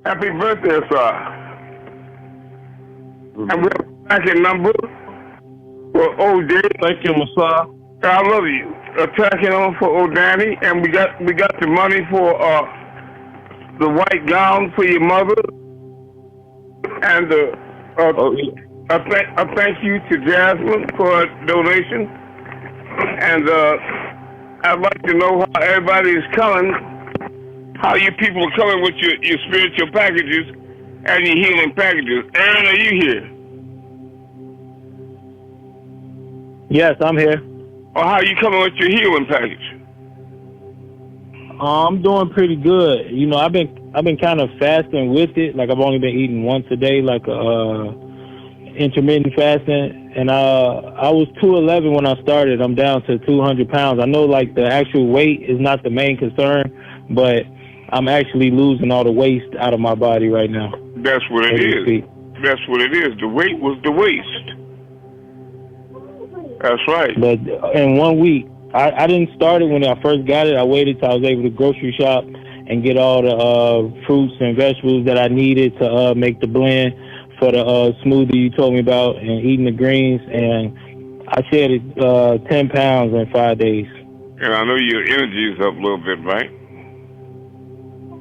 Happy birthday, sir. And we have a tracking number for OJ. Thank you, Messiah. I love you. A tracking number for O'Danny, and we got the money for the white gown for your mother, and a thank you to Jasmine for a donation, and I'd like to know how everybody is coming, how you people are coming with your spiritual packages and your healing packages. Aaron, are you here? Yes, I'm here. Or how you coming with your healing package? I'm doing pretty good. You know, I've been kind of fasting with it. Like I've only been eating once a day, like intermittent fasting. And I was 211 when I started. I'm down to 200 pounds. I know like the actual weight is not the main concern, but I'm actually losing all the waste out of my body right now. That's what it is. That's what it is. The weight was the waste. That's right. But in 1 week, I didn't start it when I first got it. I waited till I was able to grocery shop and get all the fruits and vegetables that I needed to make the blend for the smoothie you told me about, and eating the greens. And I shedded 10 pounds in 5 days. And I know your energy is up a little bit, right?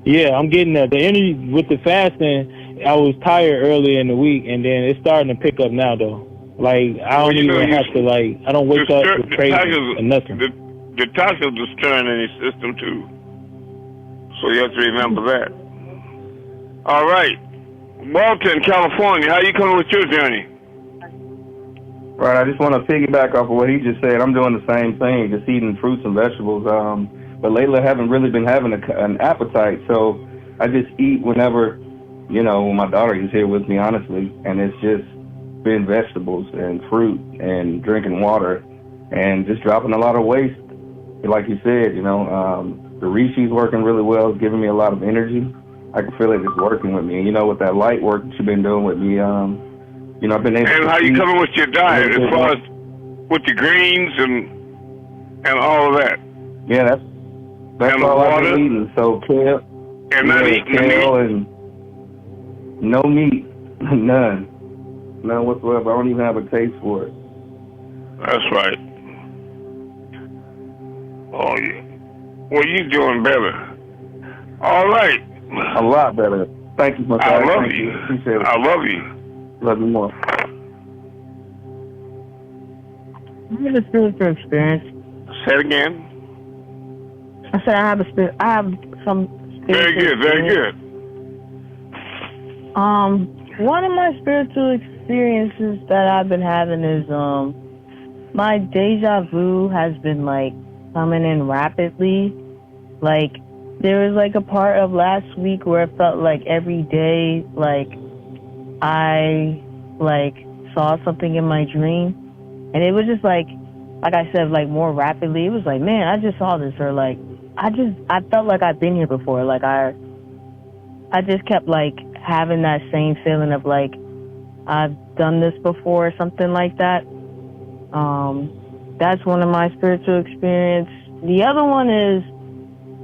Yeah, I'm getting that. The energy with the fasting, I was tired earlier in the week, and then it's starting to pick up now, though. Like, I don't even have to, like, I don't wake up with cravings or nothing. The toxins are stirring in your system, too. So you have to remember that. All right. Walton, California, how you coming with your journey? Right, I just want to piggyback off of what he just said. I'm doing the same thing, just eating fruits and vegetables. But lately I haven't really been having an appetite, so I just eat whenever, you know, when my daughter is here with me, honestly, and it's just been vegetables and fruit and drinking water and just dropping a lot of waste. Like you said, you know, the Rishi's working really well. It's giving me a lot of energy. I can feel it just working with me. You know, with that light work that you've been doing with me, you know, I've been able to. And how you coming with your diet as far as with the greens and all of that? Yeah, that's all I've been eating. So kale and not eating kale and no meat, none whatsoever. I don't even have a taste for it. That's right. Oh yeah. Well, you're doing better. All right. A lot better. Thank you, my I love you. Appreciate it. I love you. Love you more. I have a spiritual experience. Say it again. I said I have some spiritual Very good, very good. One of my spiritual experiences that I've been having is my deja vu has been like coming in rapidly. Like there was like a part of last week where it felt like every day like I like saw something in my dream, and it was just like I said, like more rapidly. It was like, man, I just saw this, or like I felt like I've been here before. Like I just kept like having that same feeling of like I've done this before or something like that. That's one of my spiritual experience. The other one is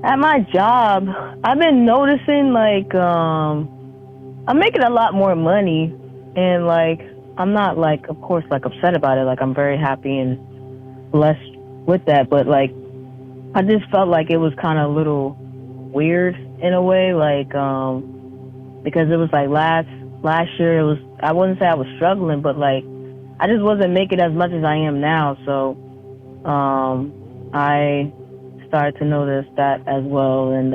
at my job. I've been noticing like I'm making a lot more money, and like I'm not like, of course, like upset about it. Like I'm very happy and blessed with that, but like I just felt like it was kind of a little weird in a way, like because it was like last year it was, I wouldn't say I was struggling, but like I just wasn't making as much as I am now, so I started to notice that as well, and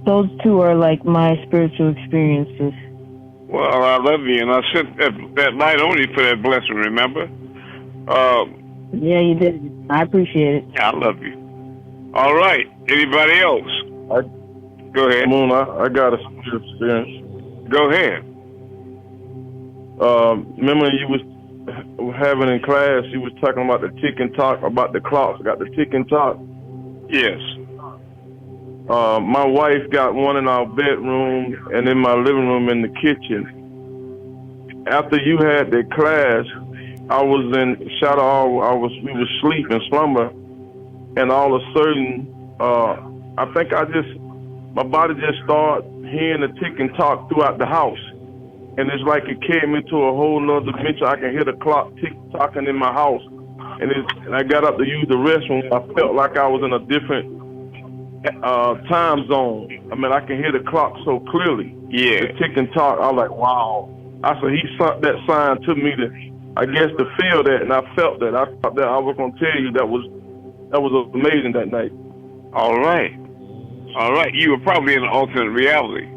those two are like my spiritual experiences. Well, I love you, and I sent that light on you for that blessing, remember? Yeah, you did. I appreciate it. I love you. All right. Anybody else? Go ahead. Moon, I got a spiritual experience. Go ahead. Remember you was having in class, you was talking about the tick and talk, about the clocks. Got the tick and talk? Yes. My wife got one in our bedroom and in my living room in the kitchen. After you had that class, I was in shadow. We were sleeping, slumber, and all of a sudden, I think my body just started hearing the tick and talk throughout the house. And it's like it came into a whole nother dimension. I can hear the clock tick-tocking in my house. And I got up to use the restroom. I felt like I was in a different time zone. I mean, I can hear the clock so clearly. Yeah. The tick and talk. I was like, wow. I said, he sent that sign to me to, I guess, to feel that. And I felt that. I thought that I was going to tell you that was amazing that night. All right. All right. You were probably in an alternate reality.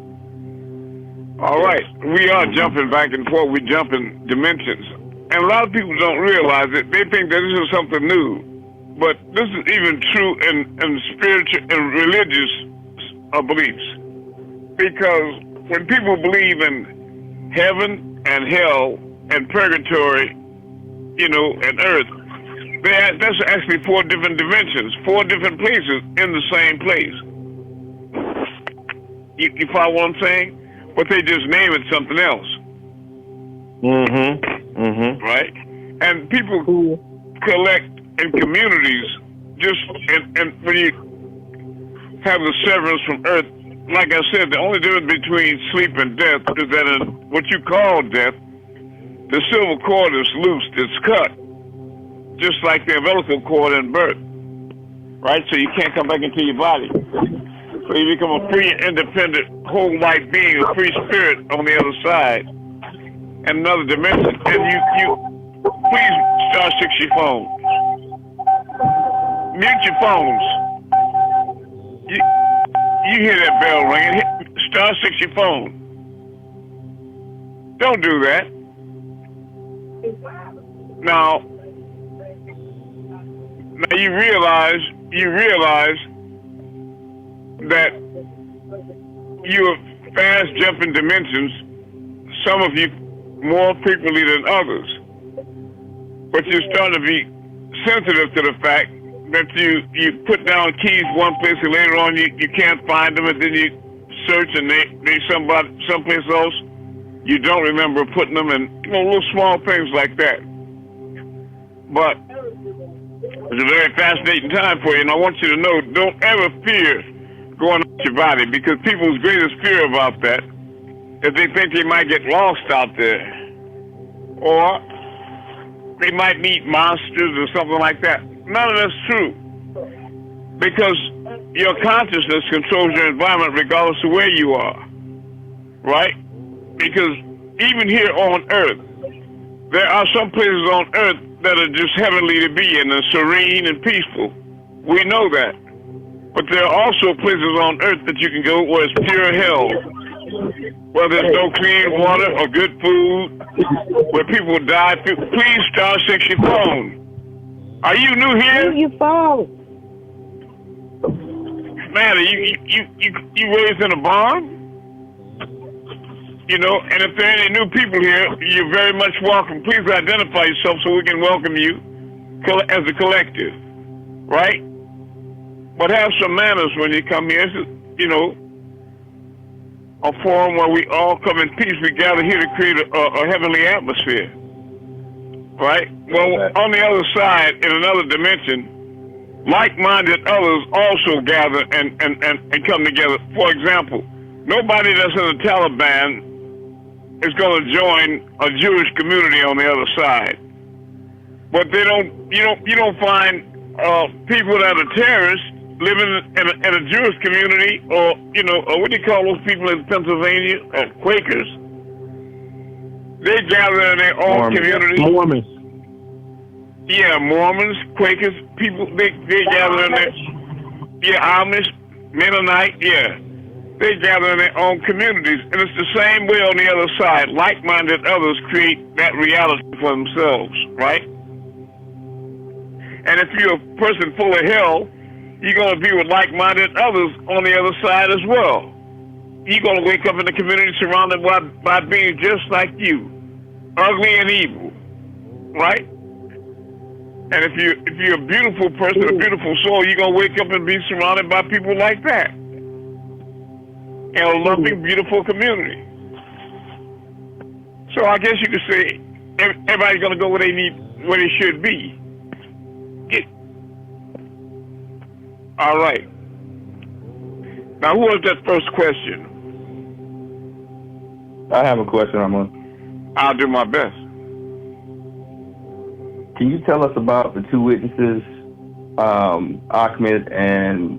All right. We are jumping back and forth. We're jumping dimensions. And a lot of people don't realize it. They think that this is something new. But this is even true in spiritual and religious beliefs. Because when people believe in heaven and hell and purgatory, and earth, that's actually 4 different dimensions, 4 different places in the same place. You follow what I'm saying? But they just name it something else. Right? And people collect in communities and when you have the severance from earth, like I said, the only difference between sleep and death is that in what you call death, the silver cord is loosed, it's cut, just like the umbilical cord in birth, right? So you can't come back into your body. So you become a free, independent, whole life being, a free spirit on the other side, and another dimension. And you please star 6 your phone. Mute your phones. You hear that bell ringing. Star 6 your phone. Don't do that. Now you realize that you are fast jumping dimensions, some of you more frequently than others. But you're starting to be sensitive to the fact that you put down keys one place and later on you can't find them, and then you search and they someplace else. You don't remember putting them in, little small things like that. But it's a very fascinating time for you, and I want you to know, don't ever fear going out your body, because people's greatest fear about that is they think they might get lost out there, or they might meet monsters or something like that. None of that's true, because your consciousness controls your environment regardless of where you are, right? Because even here on Earth, there are some places on Earth that are just heavenly to be in and serene and peaceful. We know that. But there are also places on Earth that you can go where it's pure hell, where there's no clean water or good food, where people die. Please star 6 your phone. Are you new here? Your phone. Man, are you raised in a barn? And if there are any new people here, you're very much welcome. Please identify yourself so we can welcome you as a collective, right? But have some manners when you come here. This is, a forum where we all come in peace. We gather here to create a heavenly atmosphere, right? Well, on the other side, in another dimension, like-minded others also gather and come together. For example, nobody that's in the Taliban is going to join a Jewish community on the other side. But you don't find people that are terrorists living in a Jewish community, or what do you call those people in Pennsylvania? Quakers. They gather in their own community. Mormons. Yeah, Mormons, Quakers, people, they gather in there. Yeah, Amish, Mennonite, yeah. They gather in their own communities. And it's the same way on the other side. Like-minded others create that reality for themselves, right? And if you're a person full of hell, you're going to be with like-minded others on the other side as well. You're going to wake up in a community surrounded by being just like you, ugly and evil, right? And if you're a beautiful person, a beautiful soul, you're going to wake up and be surrounded by people like that. In a loving, beautiful community. So I guess you could say everybody's going to go where they should be. All right. Now, who was that first question? I have a question, Amun. I'll do my best. Can you tell us about the two witnesses, Ahmed and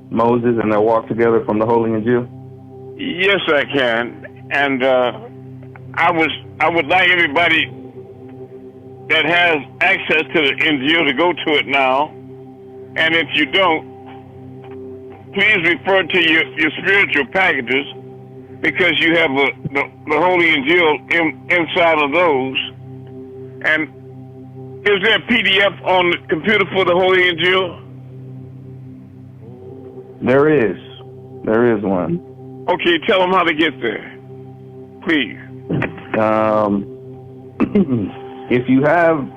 Moses, and their walk together from the Holy Injiyl? Yes, I can. And I would like everybody that has access to the Injiyl to go to it now. And if you don't, please refer to your spiritual packages, because you have the Holy Injiyl inside of those. And is there a PDF on the computer for the Holy Injiyl? There is. There is one. Okay, tell them how to get there, please. If you have,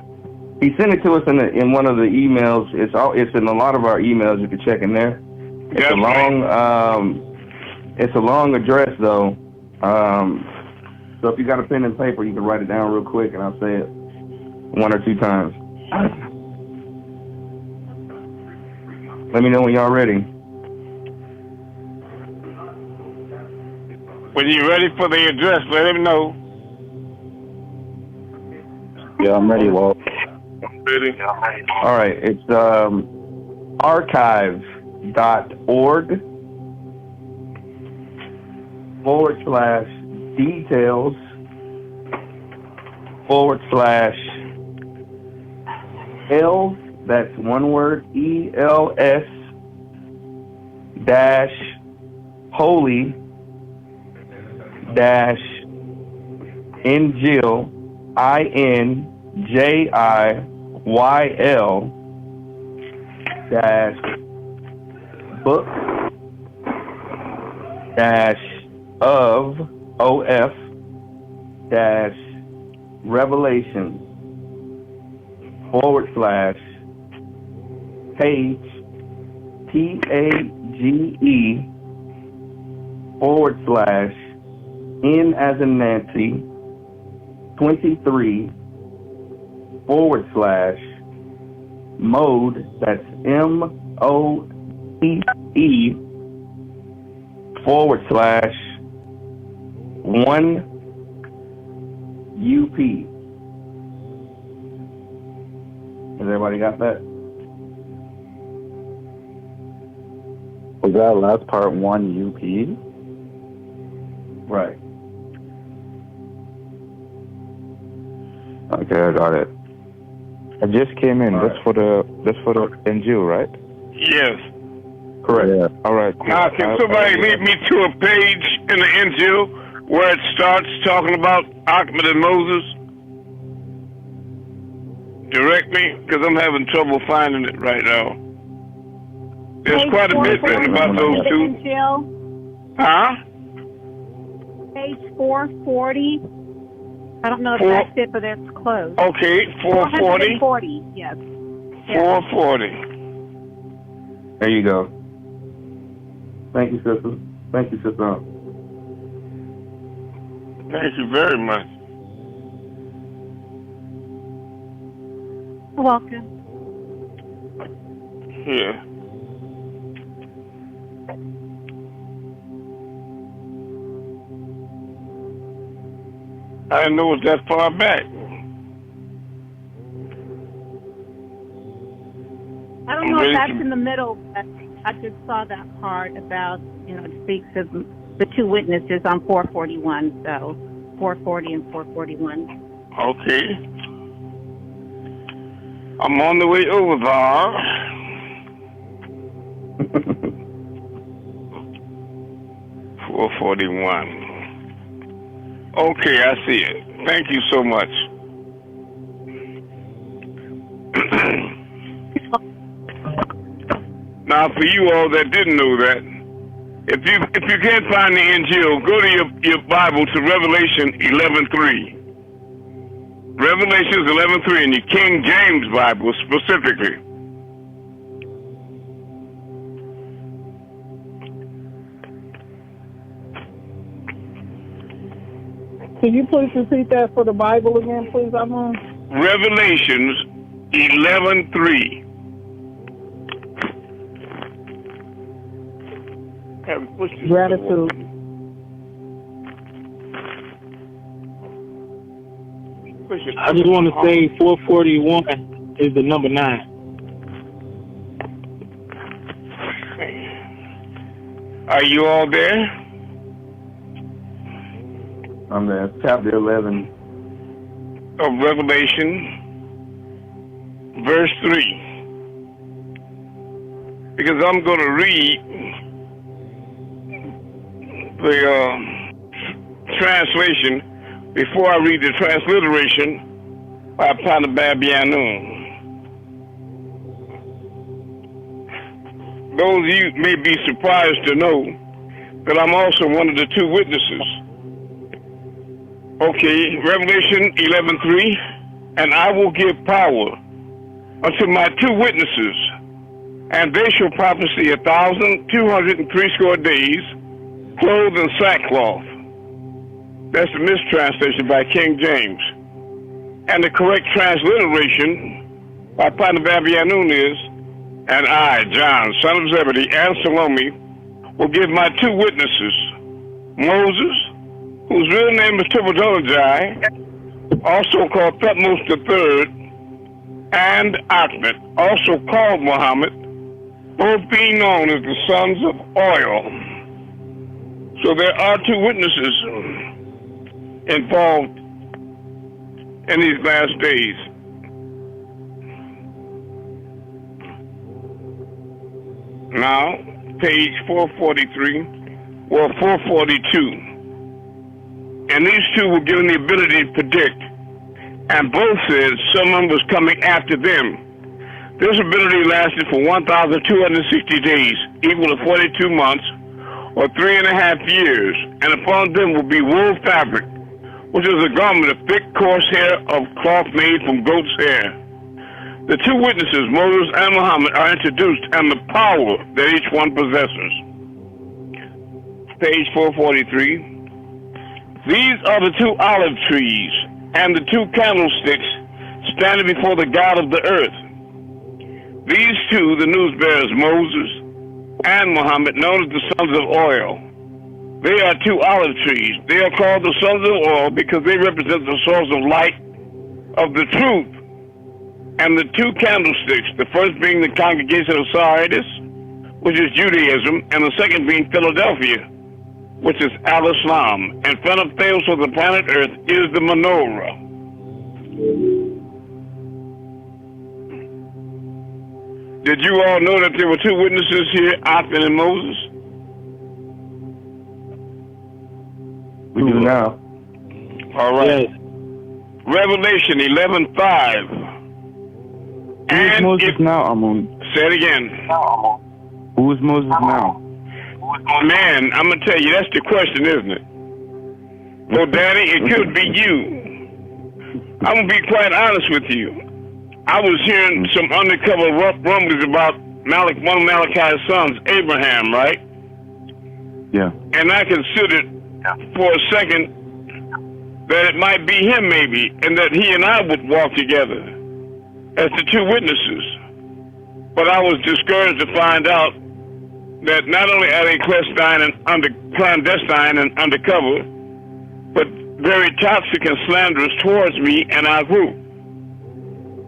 he sent it to us in one of the emails. It's in a lot of our emails. You can check in there. It's a long it's a long address though. So if you got a pen and paper, you can write it down real quick, and I'll say it 1 or 2 times. Let me know when y'all ready. When you're ready for the address, let him know. Yeah, I'm ready, Walt. I'm ready. All right, it's archive.org/details/L, that's one word, ELS dash holy dash Injiyl, INJIYL dash book dash of OF dash Revelation / page TAGE / N as in Nancy 23 / mode, that's MOEE /1 UP. Has everybody got that? Was that last part 1 UP? Right. Okay, I got it. I just came in. That's for the Injiyl, right? Yes. Correct. Yeah. All right. Cool. Now, can somebody lead me to a page in the Injiyl where it starts talking about Ahmed and Moses? Direct me, because I'm having trouble finding it right now. There's quite a bit written about those two. Injiyl, Huh? page 440. I don't know if that's it, but it's close. Okay, 440. 440, yes. 440. There you go. Thank you, sister. Thank you, sister. Thank you very much. You're welcome. Here. I didn't know it was that far back. I don't know if that's in the middle, but I just saw that part about, it speaks of the two witnesses on 441, so 440 and 441. Okay. I'm on the way over there. 441. Okay, I see it. Thank you so much. Now, for you all that didn't know that, if you can't find the Injiyl, go to your Bible to Revelation 11:3. Revelations 11:3 in your King James Bible specifically. Can you please repeat that for the Bible again, please, Amun? Revelations 11:3. Gratitude. I just want to say 441 is the number 9. Are you all there? I'm there. Chapter 11. Of Revelation, verse 3. Because I'm going to read the translation before I read the transliteration by Amun-Rayay. Those of you may be surprised to know that I'm also one of the 2 witnesses. Okay, Revelation 11:3, and I will give power unto my 2 witnesses, and they shall prophesy 1,260 days, clothed in sackcloth. That's the mistranslation by King James. And the correct transliteration by Amun-Rayay is, and I, John, son of Zebedee, and Salome, will give my 2 witnesses, Moses, whose real name is Amun-Rayay, also called Thutmose III, and Ahmed, also called Muhammad, both being known as the sons of oil. So there are 2 witnesses involved in these last days. Now, page 443, or 442. And these 2 were given the ability to predict, and both said someone was coming after them. This ability lasted for 1,260 days, equal to 42 months, or 3.5 years, and upon them will be wool fabric, which is a garment of thick, coarse hair of cloth made from goat's hair. The 2 witnesses, Moses and Muhammad, are introduced and the power that each one possesses. Page 443. These are the 2 olive trees and the 2 candlesticks standing before the God of the earth. These 2, the news bearers, Moses and Muhammad, known as the sons of oil. They are 2 olive trees. They are called the sons of oil because they represent the source of light of the truth. And the 2 candlesticks, the first being the congregation of Sardis, which is Judaism, and the second being Philadelphia, which is Al-Islam. And front of Theos of the planet Earth is the menorah. Did you all know that there were 2 witnesses here, Ahmed and Moses? We do now. All right. Yes. Revelation 11:5. Who is Moses now, Amun? Say it again. Who is Moses now? Man, I'm going to tell you, that's the question, isn't it? Well, Daddy, it could be you. I'm going to be quite honest with you. I was hearing some undercover rumblings about one of Malachi's sons, Abraham, right? Yeah. And I considered for a second that it might be him maybe, and that he and I would walk together as the 2 witnesses. But I was discouraged to find out that not only are they clandestine and undercover, but very toxic and slanderous towards me and our group.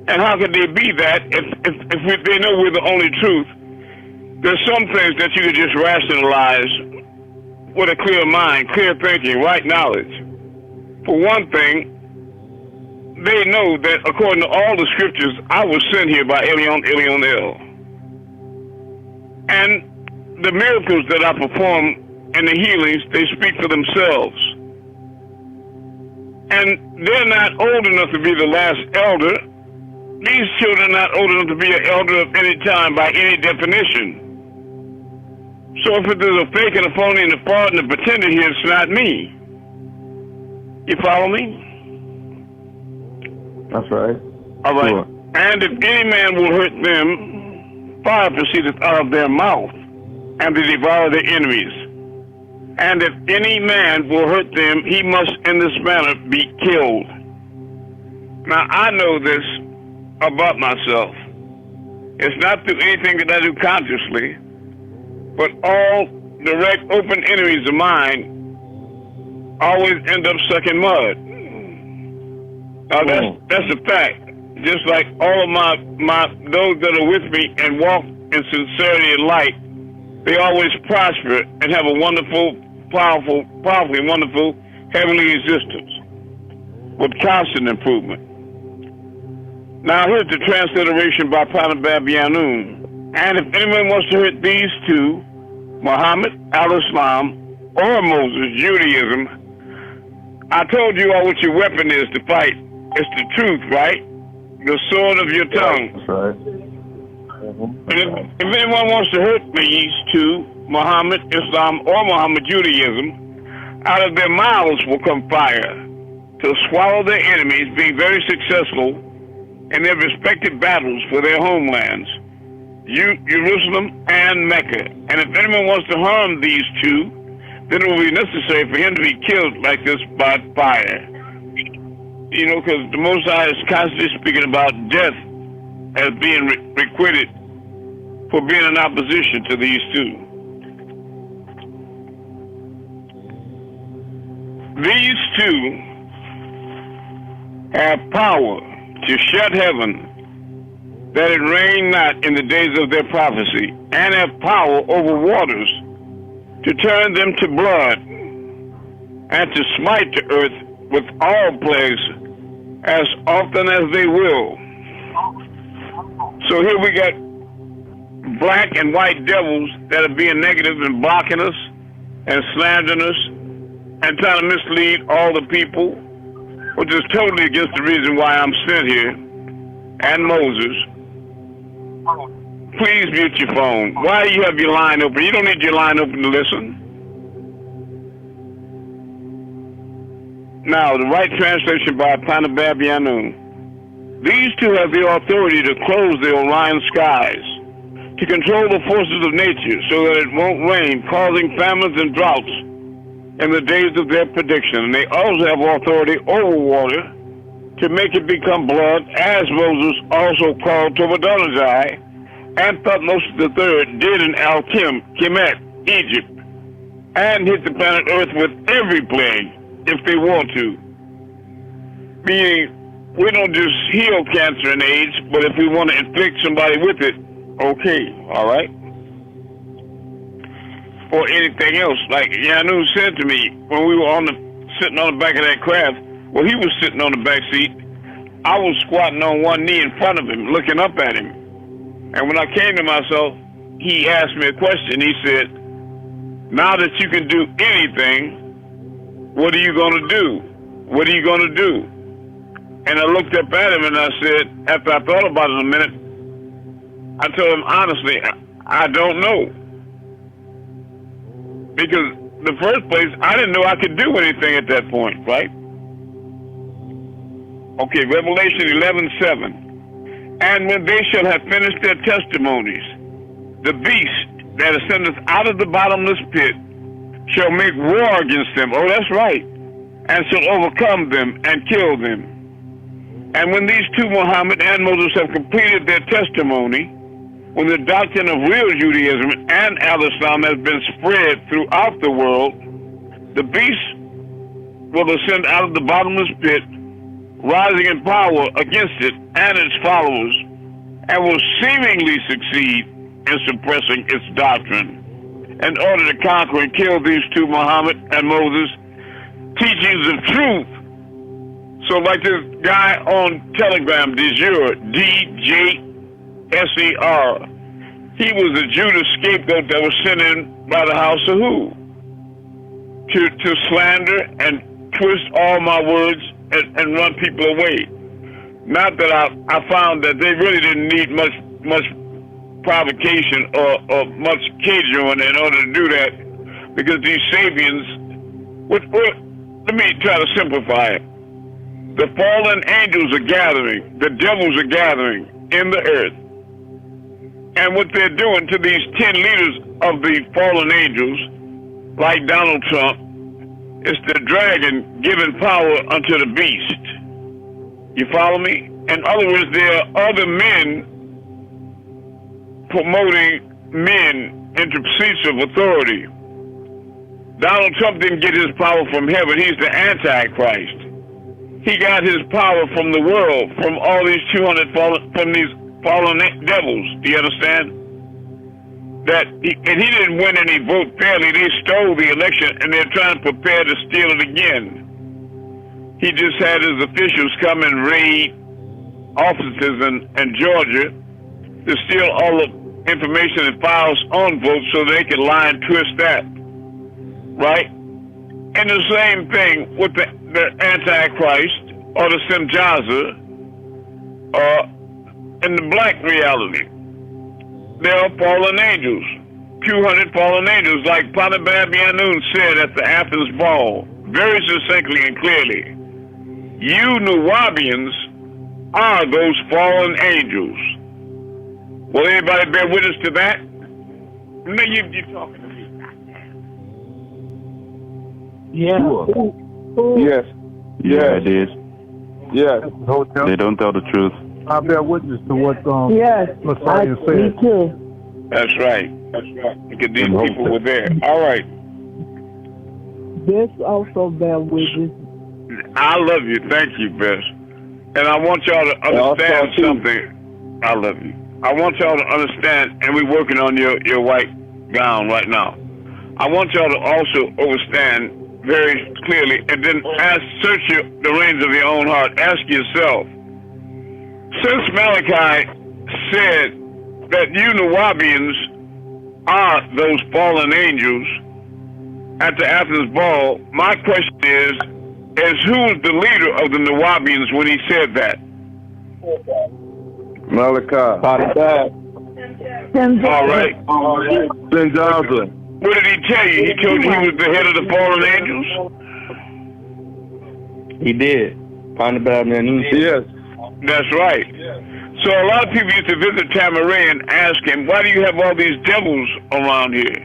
And how could they be that if they know we're the only truth? There's some things that you could just rationalize with a clear mind, clear thinking, right knowledge. For one thing, they know that according to all the scriptures, I was sent here by Elionel. And the miracles that I perform and the healings, they speak for themselves. And they're not old enough to be the last elder. These children are not old enough to be an elder of any time by any definition. So if there's a fake and a phony and a fraud and a pretender here, it's not me. You follow me? That's right. All right. Sure. And if any man will hurt them, fire proceedeth out of their mouth, and they devour their enemies. And if any man will hurt them, he must in this manner be killed. Now, I know this about myself. It's not through anything that I do consciously, but all direct, open enemies of mine always end up sucking mud. That's a fact. Just like all of my those that are with me and walk in sincerity and light, they always prosper and have a wonderful, powerfully wonderful heavenly existence with constant improvement. Now here's the transliteration by Panabab Yanun. And if anyone wants to hurt these two, Muhammad, al-Islam, or Moses, Judaism, I told you all what your weapon is to fight. It's the truth, right? The sword of your tongue. That's right. And if anyone wants to hurt these two, Muhammad, Islam, or Muhammad, Judaism, out of their mouths will come fire to swallow their enemies, being very successful in their respective battles for their homelands, Jerusalem and Mecca. And if anyone wants to harm these two, then it will be necessary for him to be killed like this by fire. You know, because the Most High is constantly speaking about death as being requited for being in opposition to these two. These two have power to shut heaven that it rain not in the days of their prophecy, and have power over waters to turn them to blood, and to smite the earth with all plagues as often as they will. So here we got black and white devils that are being negative and blocking us and slandering us and trying to mislead all the people, which is totally against the reason why I'm sent here, and Moses. Please mute your phone. Why do you have your line open? You don't need your line open to listen. Now, the right translation by Panabab Yanun. These two have the authority to close the Orion skies, to control the forces of nature so that it won't rain, causing famines and droughts in the days of their prediction. And they also have authority over water to make it become blood, as Moses also called Tobadonazai and Thutmose III did in Kemet, Egypt, and hit the planet Earth with every plague if they want to. Meaning, we don't just heal cancer and AIDS, but if we want to inflict somebody with it, okay, all right? Or anything else. Like Yanu said to me when we were sitting on the back of that craft, well, he was sitting on the back seat. I was squatting on one knee in front of him, looking up at him. And when I came to myself, he asked me a question. He said, now that you can do anything, what are you going to do? What are you going to do? And I looked up at him and I said, after I thought about it a minute, I told him honestly, I don't know. Because in the first place, I didn't know I could do anything at that point, right? Okay, Revelation 11:7. And when they shall have finished their testimonies, the beast that ascendeth out of the bottomless pit shall make war against them. Oh, that's right. And shall overcome them and kill them. And when these two, Muhammad and Moses, have completed their testimony, when the doctrine of real Judaism and al-Islam has been spread throughout the world, the beast will ascend out of the bottomless pit, rising in power against it and its followers, and will seemingly succeed in suppressing its doctrine in order to conquer and kill these two, Muhammad and Moses, teachings of truth. So like this guy on Telegram, Dejer, D-J-S-E-R, he was a Judas scapegoat that was sent in by the house of who? To slander and twist all my words and run people away. Not that I found that they really didn't need much provocation or much cajoling in order to do that, because these Sabians, let me try to simplify it. The fallen angels are gathering, the devils are gathering in the earth. And what they're doing to these 10 leaders of the fallen angels, like Donald Trump, is the dragon giving power unto the beast. You follow me? In other words, there are other men promoting men into seats of authority. Donald Trump didn't get his power from heaven. He's the Antichrist. he got his power from the world, from all these 200 from these fallen devils. Do you understand? And he didn't win any vote fairly. They stole the election, and they're trying to prepare to steal it again. He just had his officials come and raid offices in Georgia to steal all the information and files on votes so they could lie and twist that. Right? And the same thing with the Antichrist or the Simjaza in the black reality. There are fallen angels, 200 fallen angels, like Panabab Yanun said at the Athens ball, very succinctly and clearly. You Nuwabians are those fallen angels. Will anybody bear witness to that? No, you're talking to me. Yeah. Yes. Yeah, it is. Yes. They don't tell the truth. I bear witness to what Yes, Messiah said. me too. That's right. That's right. Because these people were there. All right. This also bear witness. I love you. Thank you, Bess. And I want y'all to understand something. I love you. I want y'all to understand, and we're working on your white gown right now. I want y'all to also understand very clearly, and then search the reins of your own heart. Ask yourself, since Malachi said that you Nuwabians are those fallen angels at the Athens ball, my question is who was the leader of the Nuwabians when he said that? Malachi. All right. Injiyl. What did he tell you? He told you he was the head of the fallen angels? He did. Yes. That's right. So a lot of people used to visit Tamaray and ask him, why do you have all these devils around here?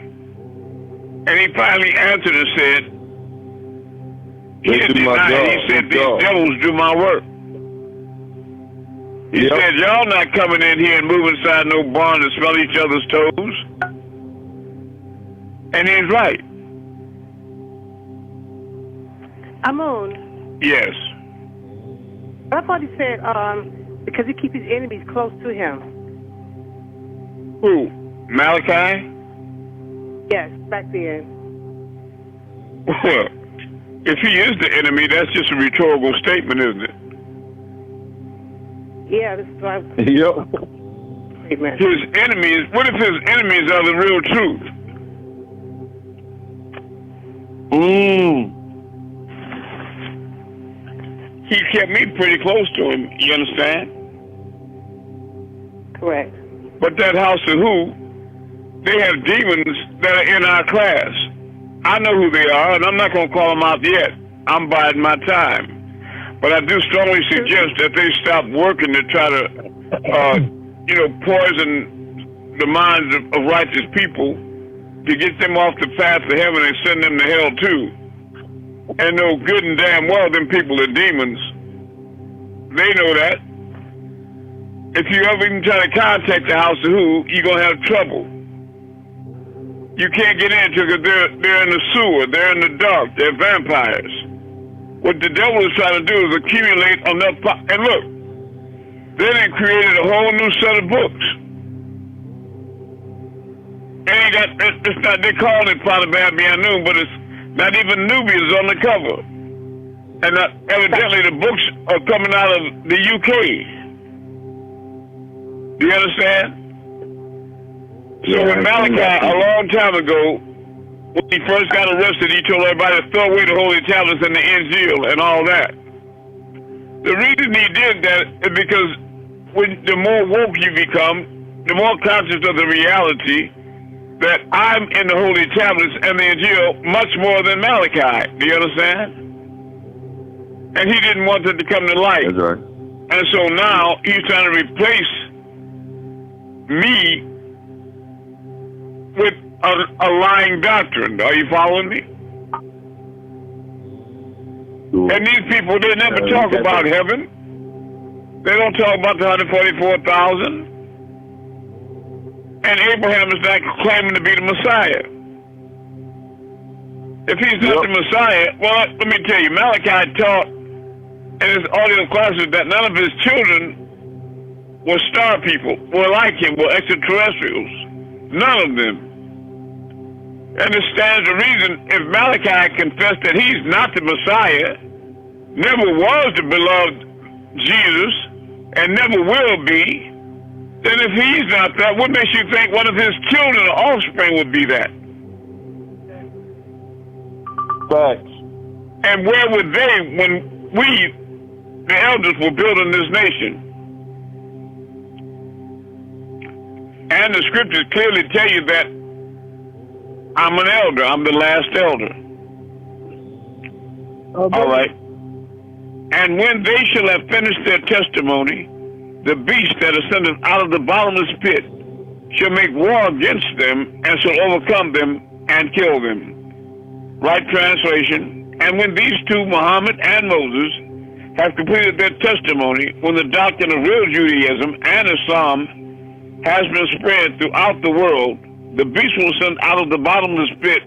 And he finally answered and said, he didn't deny it. He said, these devils do my work. He said, y'all not coming in here and moving inside no barn to smell each other's toes. And he's right. Amun. Yes. I thought he said because he keeps his enemies close to him. Who? Malachi? Yes, back then. Well, if he is the enemy, that's just a rhetorical statement, isn't it? Yeah, this is right. Yep. Amen. His enemies, what if his enemies are the real truth? He kept me pretty close to him, you understand? Correct. But that house of who, they have demons that are in our class. I know who they are, and I'm not going to call them out yet. I'm biding my time. But I do strongly suggest that they stop working to try to, poison the minds of righteous people to get them off the path to heaven and send them to hell too. And know good and damn well them people are demons. They know that. If you ever even try to contact the house of who, you're going to have trouble. You can't get into it because they're in the sewer. They're in the dark. They're vampires. What the devil is trying to do is accumulate enough power. And look, they done created a whole new set of books. And they call it Panabab Yanun, but it's not even Nubians on the cover. And evidently the books are coming out of the UK. Do you understand? So when Malachi, a long time ago, when he first got arrested, he told everybody to throw away the holy tablets and the Injiyl and all that. The reason he did that is because the more woke you become, the more conscious of the reality that I'm in the holy tablets and the Injiyl much more than Malachi. Do you understand? And he didn't want it to come to light. That's right. And so now he's trying to replace me with a lying doctrine. Are you following me? Cool. And these people, they never talk about heaven. They don't talk about the 144,000. And Abraham is not claiming to be the Messiah. If he's not the Messiah, well, let me tell you, Malachi taught in his audio classes that none of his children were star people, were like him, were extraterrestrials. None of them. And it stands to reason if Malachi confessed that he's not the Messiah, never was the beloved Jesus, and never will be, then if he's not that, what makes you think one of his children or offspring would be that? Facts. And where were they when we, the elders, were building this nation? And the scriptures clearly tell you that I'm an elder. I'm the last elder. All right. And when they shall have finished their testimony, the beast that ascended out of the bottomless pit shall make war against them and shall overcome them and kill them. Right translation. And when these two, Muhammad and Moses, have completed their testimony, when the doctrine of real Judaism and Islam has been spread throughout the world, the beast will ascend out of the bottomless pit,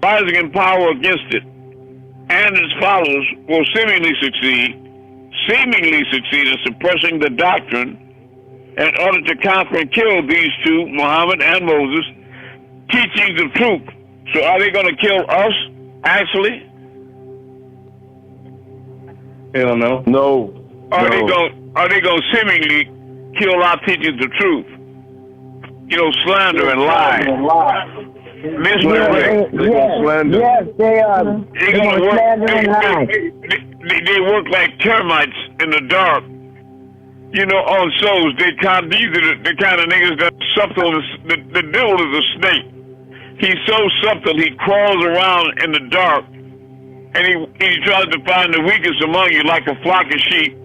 rising in power against it, and its followers will seemingly succeed in suppressing the doctrine in order to conquer and kill these two, Muhammad and Moses, teachings of truth. So are they going to kill us, actually? Hell no. No. Are they going to seemingly kill our teachings of truth? You know, slander and lie. Misdirect. Yes, they are. They work like termites in the dark. You know, on souls. These are the kind of niggas that subtle. The devil is a snake. He's so subtle. He crawls around in the dark, and he tries to find the weakest among you, like a flock of sheep.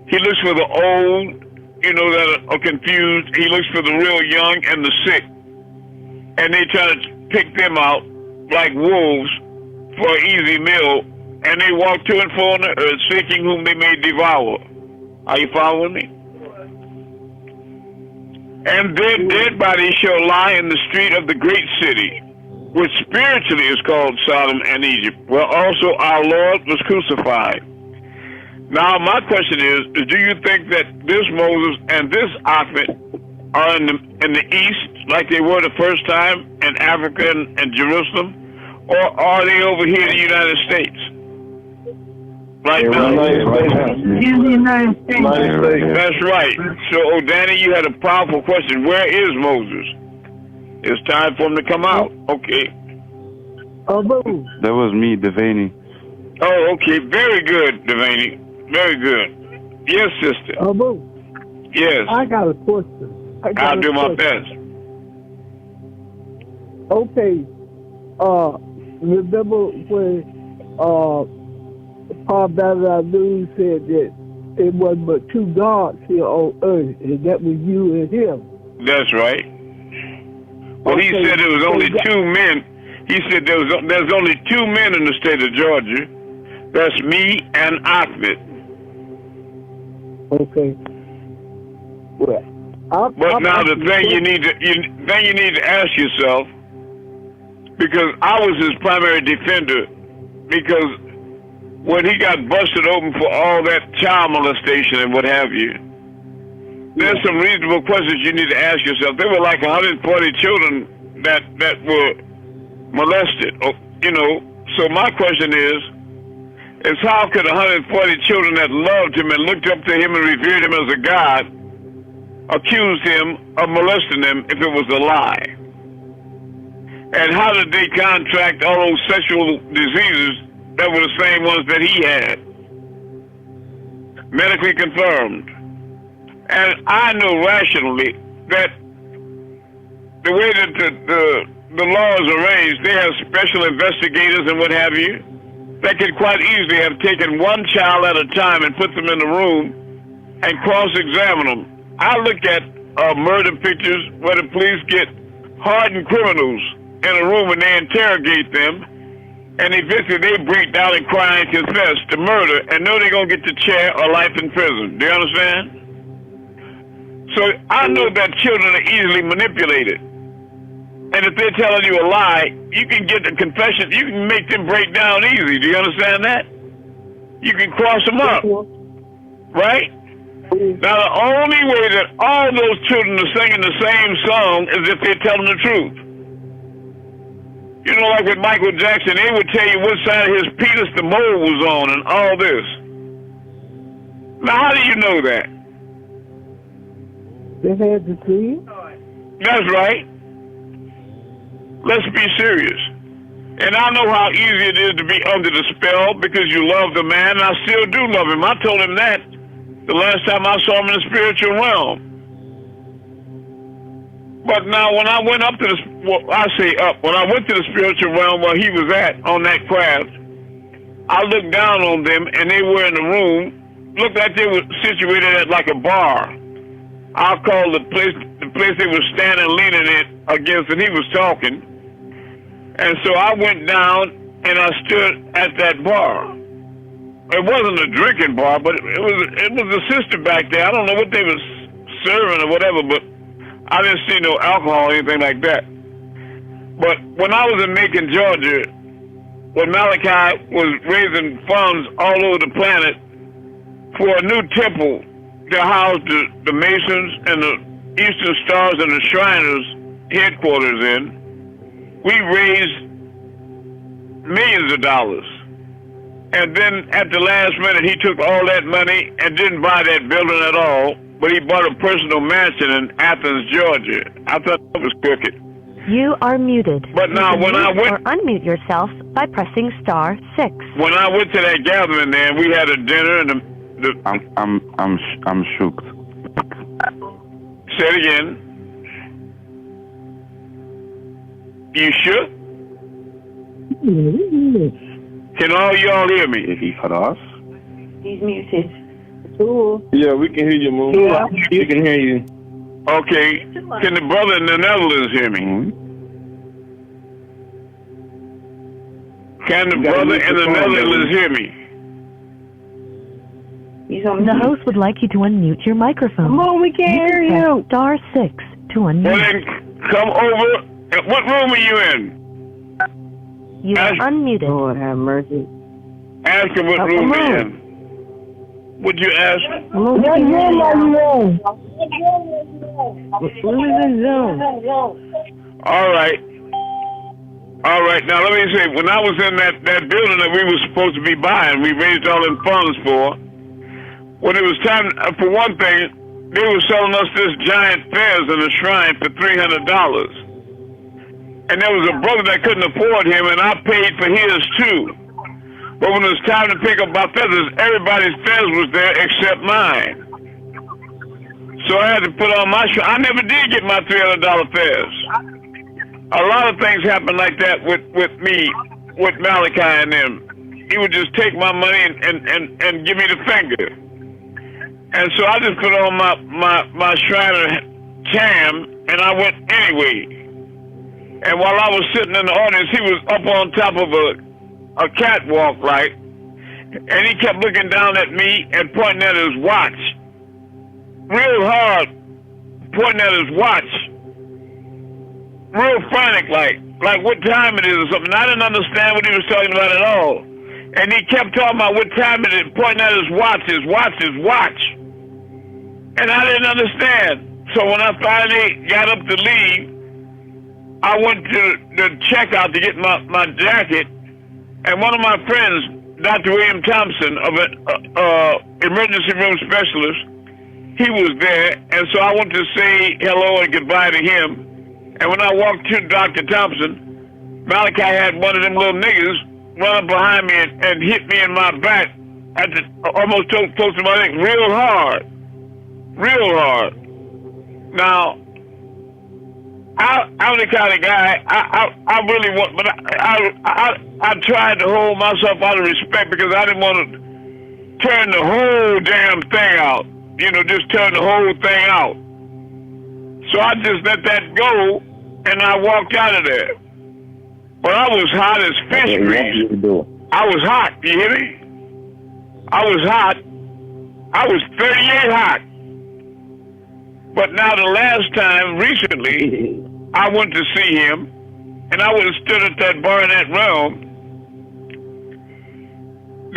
He looks for the old, you know, that are confused. He looks for the real young and the sick, and they try to pick them out like wolves for an easy meal, and they walk to and fro on the earth, seeking whom they may devour. Are you following me? And their dead bodies shall lie in the street of the great city, which spiritually is called Sodom and Egypt, where also our Lord was crucified. Now, my question is, do you think that this Moses and this Ahmed are in the east, like they were the first time in Africa and Jerusalem, or are they over here in the United States? Right now. In the United States. That's right. So, Danny, you had a powerful question. Where is Moses? It's time for him to come out. Okay. That was me, Devaney. Oh, okay. Very good, Devaney. Very good. Yes, sister. Yes. I got a question. I'll do my best. Okay. Remember when Paul Balaam said that it wasn't but two gods here on earth, and that was you and him. That's right. Well, he said there was only two men. He said there's only two men in the state of Georgia. That's me and Ahmed. Okay. Well, but now the thing you need to ask yourself, because I was his primary defender, because when he got busted open for all that child molestation and what have you, there's some reasonable questions you need to ask yourself. There were like 140 children that were molested, you know. So my question is how could 140 children that loved him and looked up to him and revered him as a god accuse him of molesting them if it was a lie? And how did they contract all those sexual diseases that were the same ones that he had? Medically confirmed. And I know rationally that the way that the law is arranged, they have special investigators and what have you, that could quite easily have taken one child at a time and put them in a room and cross-examine them. I look at murder pictures where the police get hardened criminals in a room and they interrogate them, and eventually they break down and cry and confess to murder and know they're going to get the chair or life in prison. Do you understand? So I know that children are easily manipulated. And if they're telling you a lie, you can get a confession, you can make them break down easy. Do you understand that? You can cross them up, right? Now, the only way that all those children are singing the same song is if they're telling the truth. You know, like with Michael Jackson, they would tell you what side of his penis the mole was on and all this. Now, how do you know that? They had to see it. That's right. Let's be serious. And I know how easy it is to be under the spell because you love the man, and I still do love him. I told him that the last time I saw him in the spiritual realm. But now when I went up to the, when I went to the spiritual realm where he was at on that craft, I looked down on them and they were in the room, looked like they were situated at like a bar. I'll call the place they were standing leaning it against, and he was talking. And so I went down and I stood at that bar. It wasn't a drinking bar, but it was a sister back there. I don't know what they was serving or whatever, but I didn't see no alcohol or anything like that. But when I was in Macon, Georgia, when Malachi was raising funds all over the planet for a new temple to house the Masons and the Eastern Stars and the Shriners headquarters in, we raised millions of dollars. And then at the last minute, he took all that money and didn't buy that building at all, but he bought a personal mansion in Athens, Georgia. I thought that was crooked. You are muted. But now when I went... Or unmute yourself by pressing *6. When I went to that gathering there, we had a dinner and I'm shook. Say it again. You shook? Can all y'all hear me? Is he cut off? He's muted. Yeah, we can hear you, Moon. Yeah, you can hear you. Okay. Can the brother in the Netherlands hear me? Can the brother in the Netherlands hear me? The host would like you to unmute your microphone. Come on, we can't hear you. *6 to unmute. Well, then come over. What room are you in? You are unmuted. Lord have mercy. Ask him what room you're in. Would you ask? What room are you in? What is in Zoom? All right. All right. Now, let me say, when I was in that building that we were supposed to be buying, we raised all them funds for, when it was time, for one thing, they were selling us this giant fez in the shrine for $300. And there was a brother that couldn't afford him, and I paid for his too. But when it was time to pick up my feathers, everybody's fez was there except mine. So I had to put on my I never did get my $300 fez. A lot of things happened like that with me, with Malachi and them. He would just take my money and give me the finger. And so I just put on my Shriner tam, and I went anyway. And while I was sitting in the audience, he was up on top of a catwalk, right? And he kept looking down at me and pointing at his watch. Real hard, pointing at his watch. Real frantic, like what time it is or something. I didn't understand what he was talking about at all. And he kept talking about what time it is, pointing at his watch. And I didn't understand. So when I finally got up to leave, I went to the checkout to get my jacket, and one of my friends, Dr. William Thompson, of an emergency room specialist, he was there, and so I went to say hello and goodbye to him. And when I walked to Dr. Thompson, Malachi had one of them little niggas run up behind me and hit me in my back, almost close to my neck, real hard. Now, I'm the kind of guy, I really want, but I tried to hold myself out of respect because I didn't want to turn the whole damn thing out. Just turn the whole thing out. So I just let that go, and I walked out of there. But I was hot as fish grease. I was hot, you hear me? I was hot. I was 38 hot. But now the last time, recently, I went to see him, and I would have stood at that bar in that realm.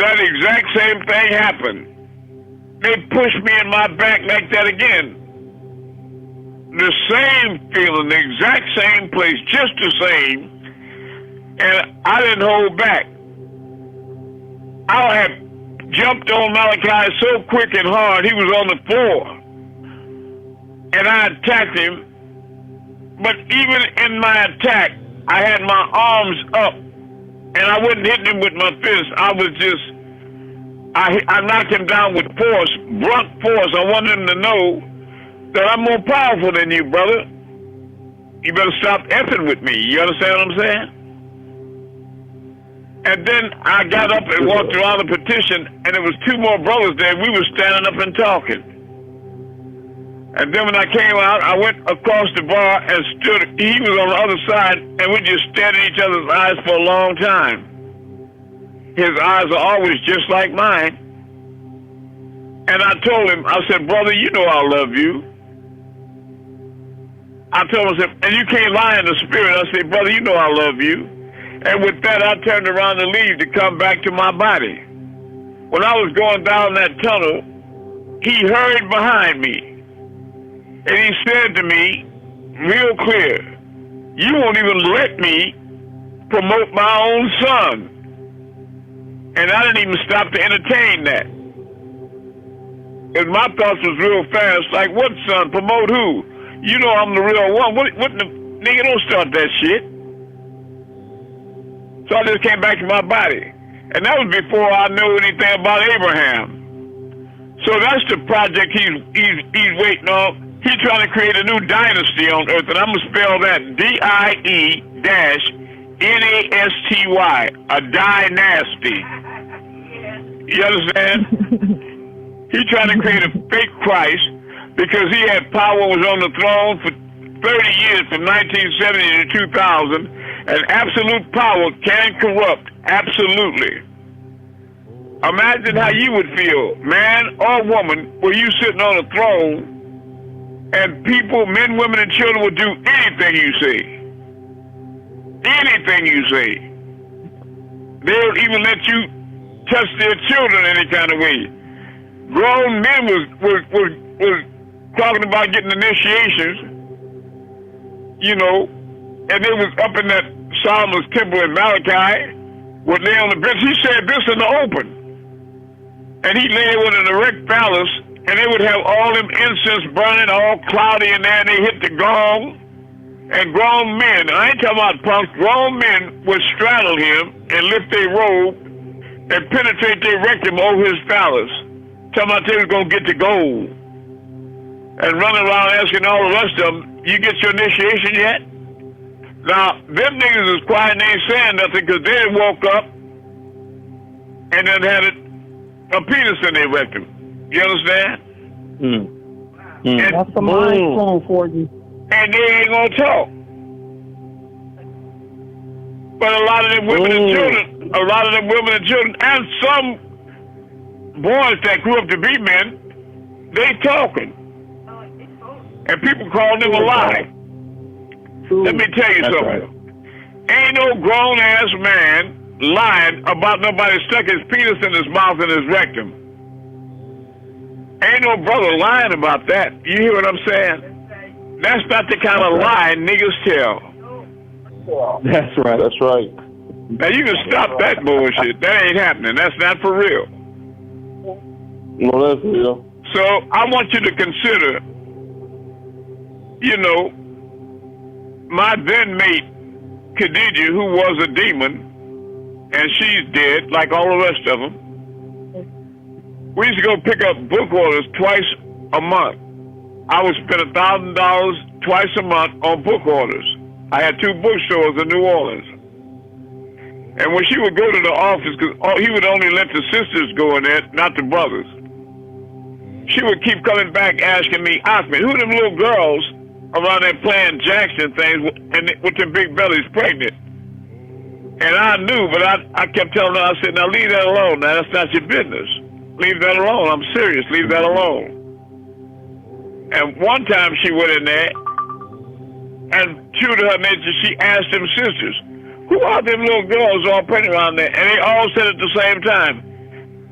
that exact same thing happened. They pushed me in my back like that again. The same feeling, the exact same place, just the same. And I didn't hold back. I had jumped on Malachi so quick and hard, he was on the floor. And I attacked him. But even in my attack, I had my arms up. And I wasn't hitting him with my fist. I was just, I knocked him down with force, blunt force. I wanted him to know that I'm more powerful than you, brother. You better stop effing with me. You understand what I'm saying? And then I got up and walked around the petition, and there was two more brothers there. We were standing up and talking. And then when I came out, I went across the bar and stood. He was on the other side, and we just stared at each other's eyes for a long time. His eyes are always just like mine. And I told him, I said, brother, you know I love you. I told him, I said, and you can't lie in the spirit. I said, brother, you know I love you. And with that, I turned around to leave to come back to my body. When I was going down that tunnel, he hurried behind me. And he said to me, real clear, you won't even let me promote my own son. And I didn't even stop to entertain that. And my thoughts was real fast, like, what son? Promote who? You know I'm the real one. What the, nigga, don't start that shit. So I just came back to my body. And that was before I knew anything about Abraham. So that's the project he's waiting on. He's trying to create a new dynasty on earth, and I'm going to spell that D-I-E-N-A-S-T-Y, a dynasty. You understand? He's trying to create a fake Christ because he had power, was on the throne for 30 years, from 1970 to 2000, and absolute power can corrupt, absolutely. Imagine how you would feel, man or woman, were you sitting on a throne and people, men, women, and children will do anything you say. Anything you say. They'll even let you touch their children any kind of way. Grown men was talking about getting initiations, you know, and they was up in that Solomon's temple in Malachi, would lay on the bench. He said this in the open. And he lay with an erect phallus, and they would have all them incense burning, all cloudy in there, and they hit the gong. And grown men, I ain't talking about punks, grown men would straddle him and lift their robe and penetrate their rectum over his phallus. Talking about they was going to get the gold. And running around asking all the rest of them, you get your initiation yet? Now, them niggas is quiet and ain't saying nothing because they woke up and then had a penis in their rectum. You understand? That's a mind for you. And they ain't gonna talk. But a lot of them women and children, and some boys that grew up to be men, they talking. And people calling them a lie. Let me tell you something. Right. Ain't no grown-ass man lying about nobody stuck his penis in his mouth and his rectum. Ain't no brother lying about that. You hear what I'm saying? That's not the kind of lie niggas tell. That's right. That's right. Now you can stop that bullshit. That ain't happening. That's not for real. No, that's real. So I want you to consider, you know, my then mate, Khadijah, who was a demon, and she's dead, like all the rest of them. We used to go pick up book orders twice a month. I would spend $1,000 twice a month on book orders. I had 2 bookstores in New Orleans. And when she would go to the office, because he would only let the sisters go in there, not the brothers, she would keep coming back asking me, Ahmed, who them little girls around there playing jacks and things and with their big bellies pregnant? And I knew, but I kept telling her, I said, now leave that alone. Now, that's not your business. Leave that alone. I'm serious. Leave that alone. And one time she went in there, and true to her nature, she asked them sisters, who are them little girls all pregnant around there? And they all said at the same time,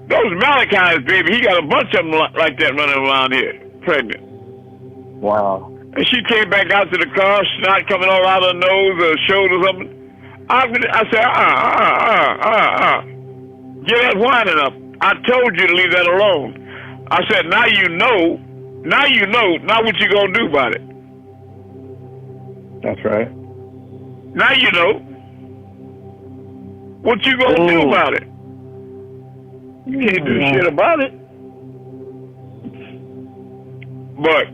Those Malachi's, baby, he got a bunch of them like that running around here, pregnant. Wow. And she came back out to the car, snot coming all out of her nose or shoulder or something. I said, get that whining up. I told you to leave that alone. I said, now you know. Now what you gonna do about it. That's right. Now you know. What you gonna do about it? You can't do shit about it. But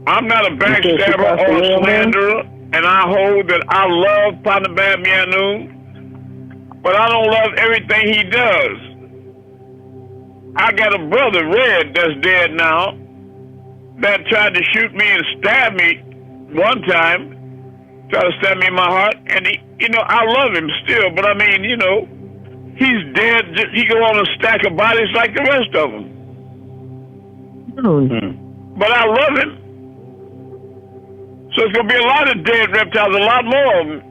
I'm not a backstabber or a slanderer, and I hold that I love Partner Bad Mianoon, but I don't love everything he does. I got a brother, Red, that's dead now, that tried to shoot me and stab me one time, tried to stab me in my heart, and he, I love him still, but I mean, he's dead. He go on a stack of bodies like the rest of them. But I love him. So it's going to be a lot of dead reptiles, a lot more of them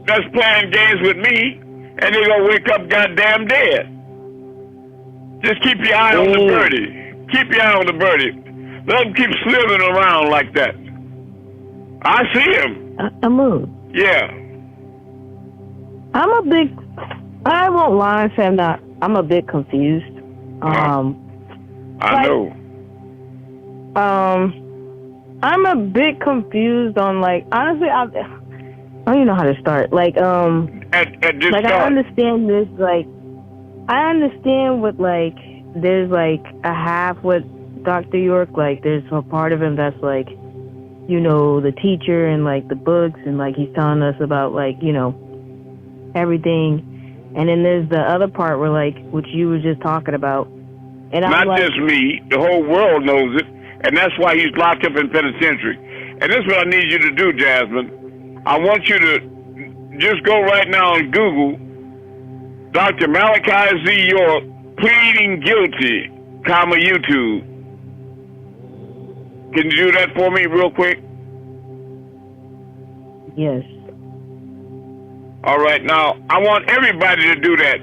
that's playing games with me, and they're going to wake up goddamn dead. Just keep your eye on the birdie. Keep your eye on the birdie. Let them keep slithering around like that. I see him. Amun. Yeah. I won't lie and say I'm a bit confused. I know. I'm a bit confused on, honestly, I don't even know how to start. At this start. I understand this, I understand what, there's, a half with Dr. York, there's a part of him that's, the teacher and, the books, and, he's telling us about, everything. And then there's the other part where, what you were just talking about. And not just me, the whole world knows it, and that's why he's locked up in penitentiary. And this is what I need you to do, Jasmine. I want you to just go right now and Google Dr. Malachi Z. York pleading guilty, YouTube. Can you do that for me real quick? Yes. All right, now, I want everybody to do that.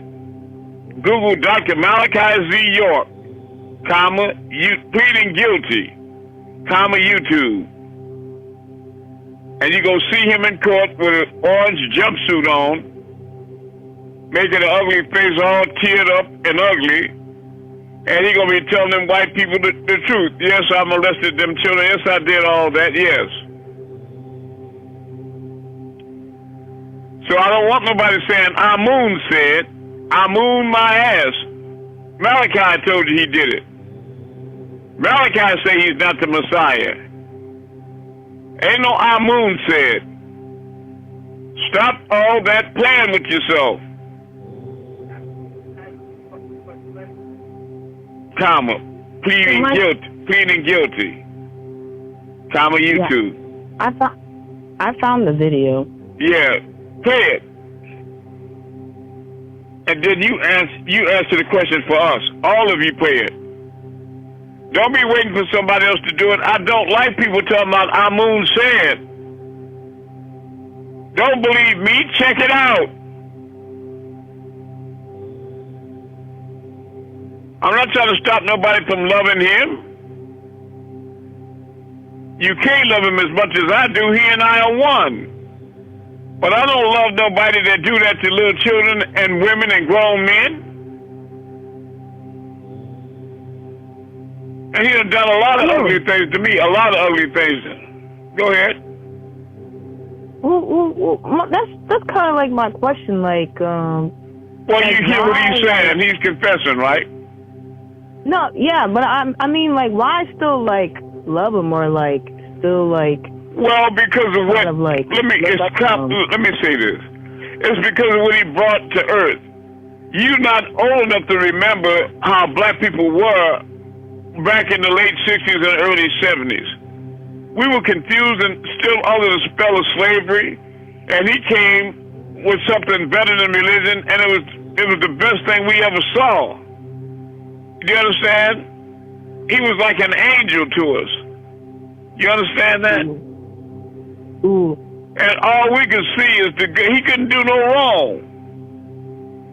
Google Dr. Malachi Z. York, pleading guilty, YouTube. And you're going to see him in court with an orange jumpsuit on, making an ugly face all teared up and ugly. And he's going to be telling them white people the truth. Yes, I molested them children. Yes, I did all that. Yes. So I don't want nobody saying, Amun said, Amun my ass. Malachi told you he did it. Malachi say he's not the Messiah. Ain't no Amun said. Stop all that playing with yourself. Pleading guilty. YouTube. Yeah. I found the video. Yeah. Play it. And then you answer the question for us. All of you play it. Don't be waiting for somebody else to do it. I don't like people talking about Amun said. Don't believe me? Check it out. I'm not trying to stop nobody from loving him. You can't love him as much as I do. He and I are one. But I don't love nobody that do that to little children and women and grown men. And he done done a lot of ugly things to me. A lot of ugly things. Go ahead. Well, that's kind of like my question. Well, you hear what he's saying. He's confessing, right? No, yeah, but I mean, why still love him or still Well, because of what? Let me say this. It's because of what he brought to earth. You're not old enough to remember how black people were back in the late 60s and early 70s. We were confused and still under the spell of slavery, and he came with something better than religion, and it was the best thing we ever saw. Do you understand? He was like an angel to us. You understand that? Ooh. And all we could see is he couldn't do no wrong.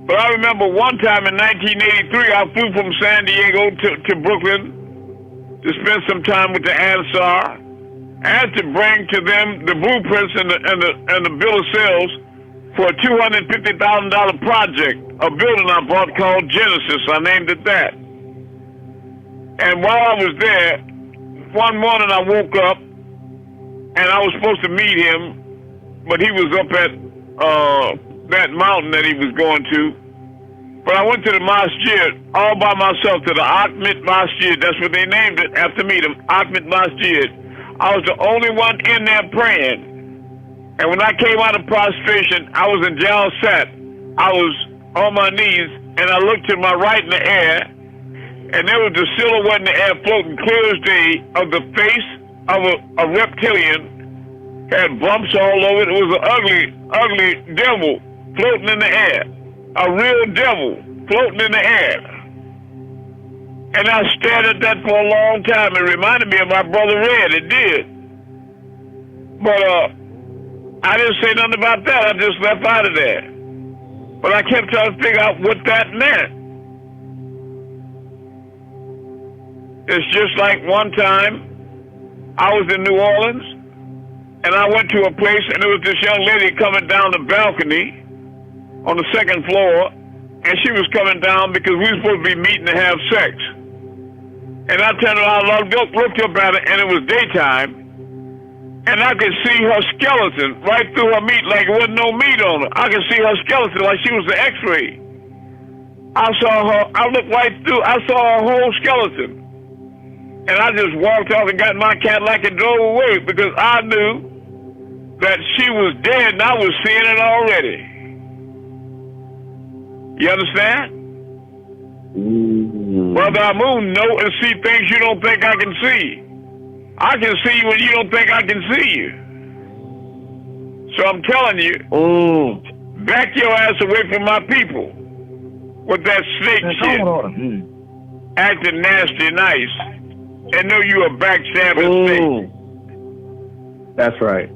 But I remember one time in 1983, I flew from San Diego to Brooklyn to spend some time with the Ansar and to bring to them the blueprints and the bill of sales for a $250,000 project, a building I bought called Genesis. I named it that. And while I was there, one morning I woke up and I was supposed to meet him, but he was up at that mountain that he was going to. But I went to the masjid all by myself, to the Ahmed Masjid. That's what they named it after me, the Ahmed Masjid. I was the only one in there praying. And when I came out of prostration, I was in Jalsat. I was on my knees, and I looked to my right in the air, and there was a silhouette in the air floating clear as day of the face of a reptilian. Had bumps all over it. It was an ugly devil floating in the air. A real devil floating in the air. And I stared at that for a long time. It reminded me of my brother Red. It did. But I didn't say nothing about that. I just left out of there. But I kept trying to figure out what that meant. It's just like one time I was in New Orleans and I went to a place and there was this young lady coming down the balcony on the second floor, and she was coming down because we were supposed to be meeting to have sex. And I turned around and looked up at her, and it was daytime, and I could see her skeleton right through her meat like there wasn't no meat on her. I could see her skeleton like she was an X-ray. I saw her, I looked right through, I saw her whole skeleton. And I just walked off and got my Cadillac and drove away because I knew that she was dead and I was seeing it already. You understand? Brother Amun, know and see things you don't think I can see. I can see you when you don't think I can see you. So I'm telling you, back your ass away from my people with that snake shit. Acting nasty nice. And know you a backstabbing snake. That's right.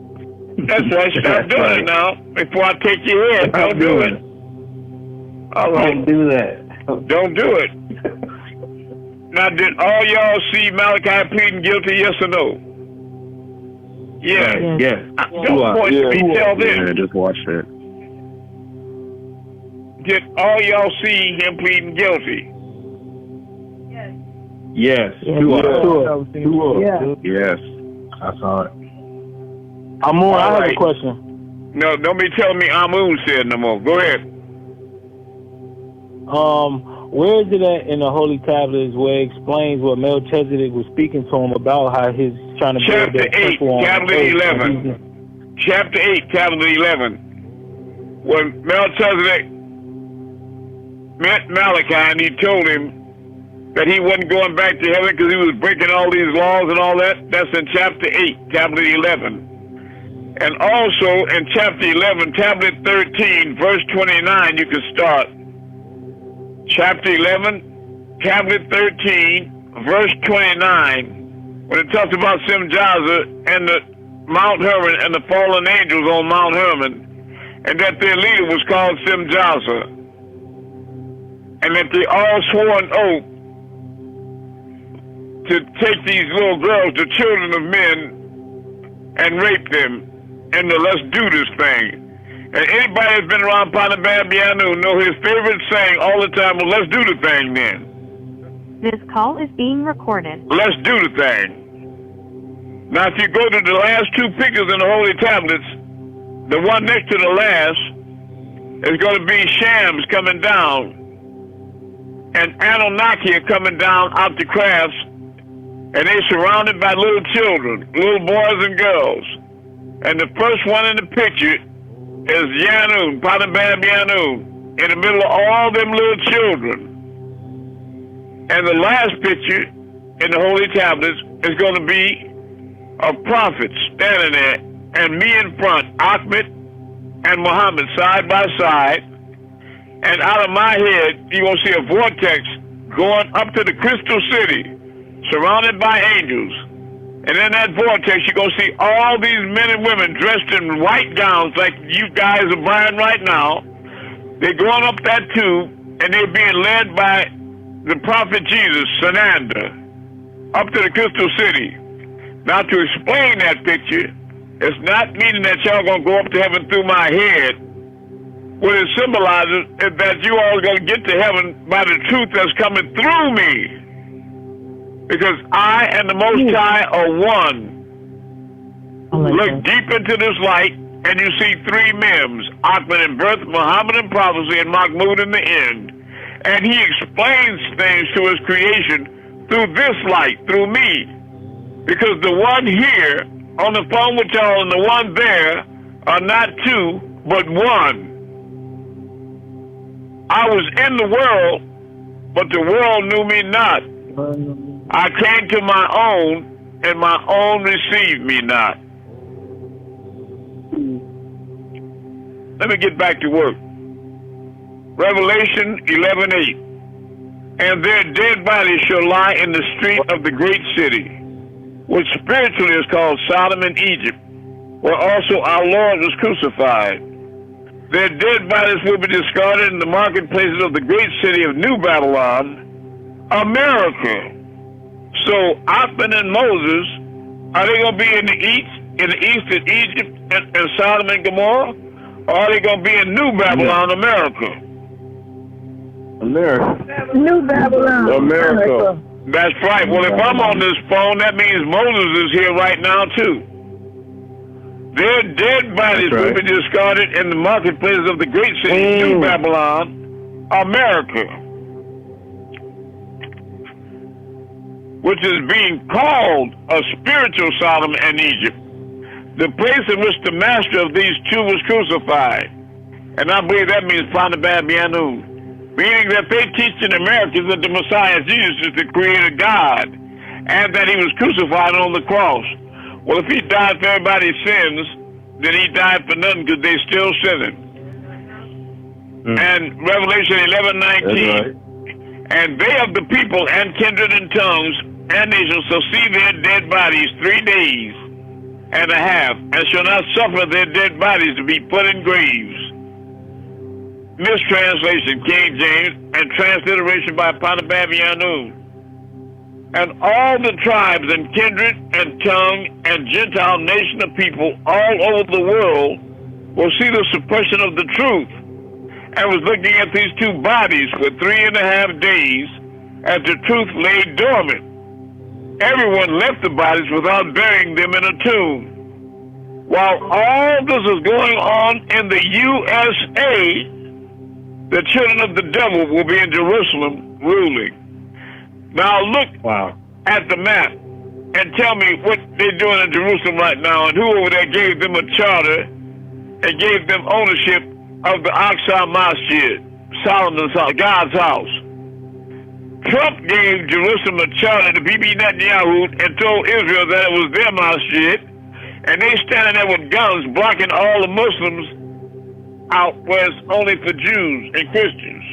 That's right. Stop doing it now. Before I take your head, don't do it. All right. Don't do that. Don't do it. Now, did all y'all see Malachi pleading guilty, yes or no? Yeah. Yes. Don't point to me, tell them. Yeah, just watch it. Did all y'all see him pleading guilty? Yes. Yes. I saw it. Amun, I have right. a question. No, don't be telling me Amun said no more. Go ahead. Where is it at in the Holy Tablets where it explains what Melchizedek was speaking to him about how he's trying to build that temple on Tablet 11. Chapter 8, Tablet 11. When Melchizedek met Malachi and he told him that he wasn't going back to heaven because he was breaking all these laws and all that, that's in chapter 8, Tablet 11. And also in chapter 11, Tablet 13, verse 29, you can start. Chapter 11, Tablet 13, verse 29, when it talks about Simjaza and the Mount Hermon and the fallen angels on Mount Hermon, and that their leader was called Simjaza, and that they all swore an oath to take these little girls, the children of men, and rape them, and to let's do this thing. And anybody that's been around Panabab know his favorite saying all the time, well, let's do the thing then. This call is being recorded. Let's do the thing. Now, if you go to the last two pictures in the Holy Tablets, the one next to the last is going to be Shams coming down, and Anunnaki are coming down out the crafts, and they're surrounded by little children, little boys and girls. And the first one in the picture is Yanun, Panabab Yanun, in the middle of all them little children. And the last picture in the Holy Tablets is going to be a prophet standing there, and me in front, Ahmed and Muhammad side by side. And out of my head, you're going to see a vortex going up to the crystal city, surrounded by angels. And in that vortex, you're going to see all these men and women dressed in white gowns like you guys are wearing right now, They're going up that tube, and they're being led by the prophet Jesus, Sananda, up to the crystal city. Now, to explain that picture, it's not meaning that y'all going to go up to heaven through my head. What it symbolizes is that you all are going to get to heaven by the truth that's coming through me. Because I and the Most High are one. Look deep into this light, and you see three Mims: Akhmet in birth, Muhammad in prophecy, and Mahmud in the end. And he explains things to his creation through this light, through me. Because the one here on the phone with y'all and the one there are not two, but one. I was in the world, but the world knew me not. I came to my own, and my own received me not. Let me get back to work. Revelation 11:8. And their dead bodies shall lie in the street of the great city, which spiritually is called Sodom and Egypt, where also our Lord was crucified. Their dead bodies will be discarded in the marketplaces of the great city of New Babylon, America. So Akhmet and Moses, are they going to be in the east in Egypt and Sodom and Gomorrah? Or are they going to be in New Babylon, America? America. New Babylon. America. That's right. Well, if I'm on this phone, that means Moses is here right now, too. Their dead bodies will be discarded in the marketplaces of the great city, New Babylon, America, which is being called a spiritual Sodom and Egypt, the place in which the master of these two was crucified. And I believe that means Panabab Yanun, meaning that they teach in America that the Messiah Jesus is the creator God and that he was crucified on the cross. Well, if he died for everybody's sins, then he died for nothing because they still sinning. And Revelation 11:19, and they of the people and kindred and tongues and nations shall see their dead bodies 3 days and a half, and shall not suffer their dead bodies to be put in graves. Mistranslation, King James, and transliteration by Panabab Yanun. And all the tribes and kindred and tongue and Gentile nation of people all over the world will see the suppression of the truth, and was looking at these two bodies for 3.5 days as the truth lay dormant. Everyone left the bodies without burying them in a tomb. While all this is going on in the USA, the children of the devil will be in Jerusalem ruling. Now look at the map and tell me what they're doing in Jerusalem right now, and who over there gave them a charter and gave them ownership of the Aqsa Masjid, Solomon's house, God's house. Trump gave Jerusalem a charter to Bibi Netanyahu and told Israel that it was their masjid, and they standing there with guns blocking all the Muslims out where it's only for Jews and Christians.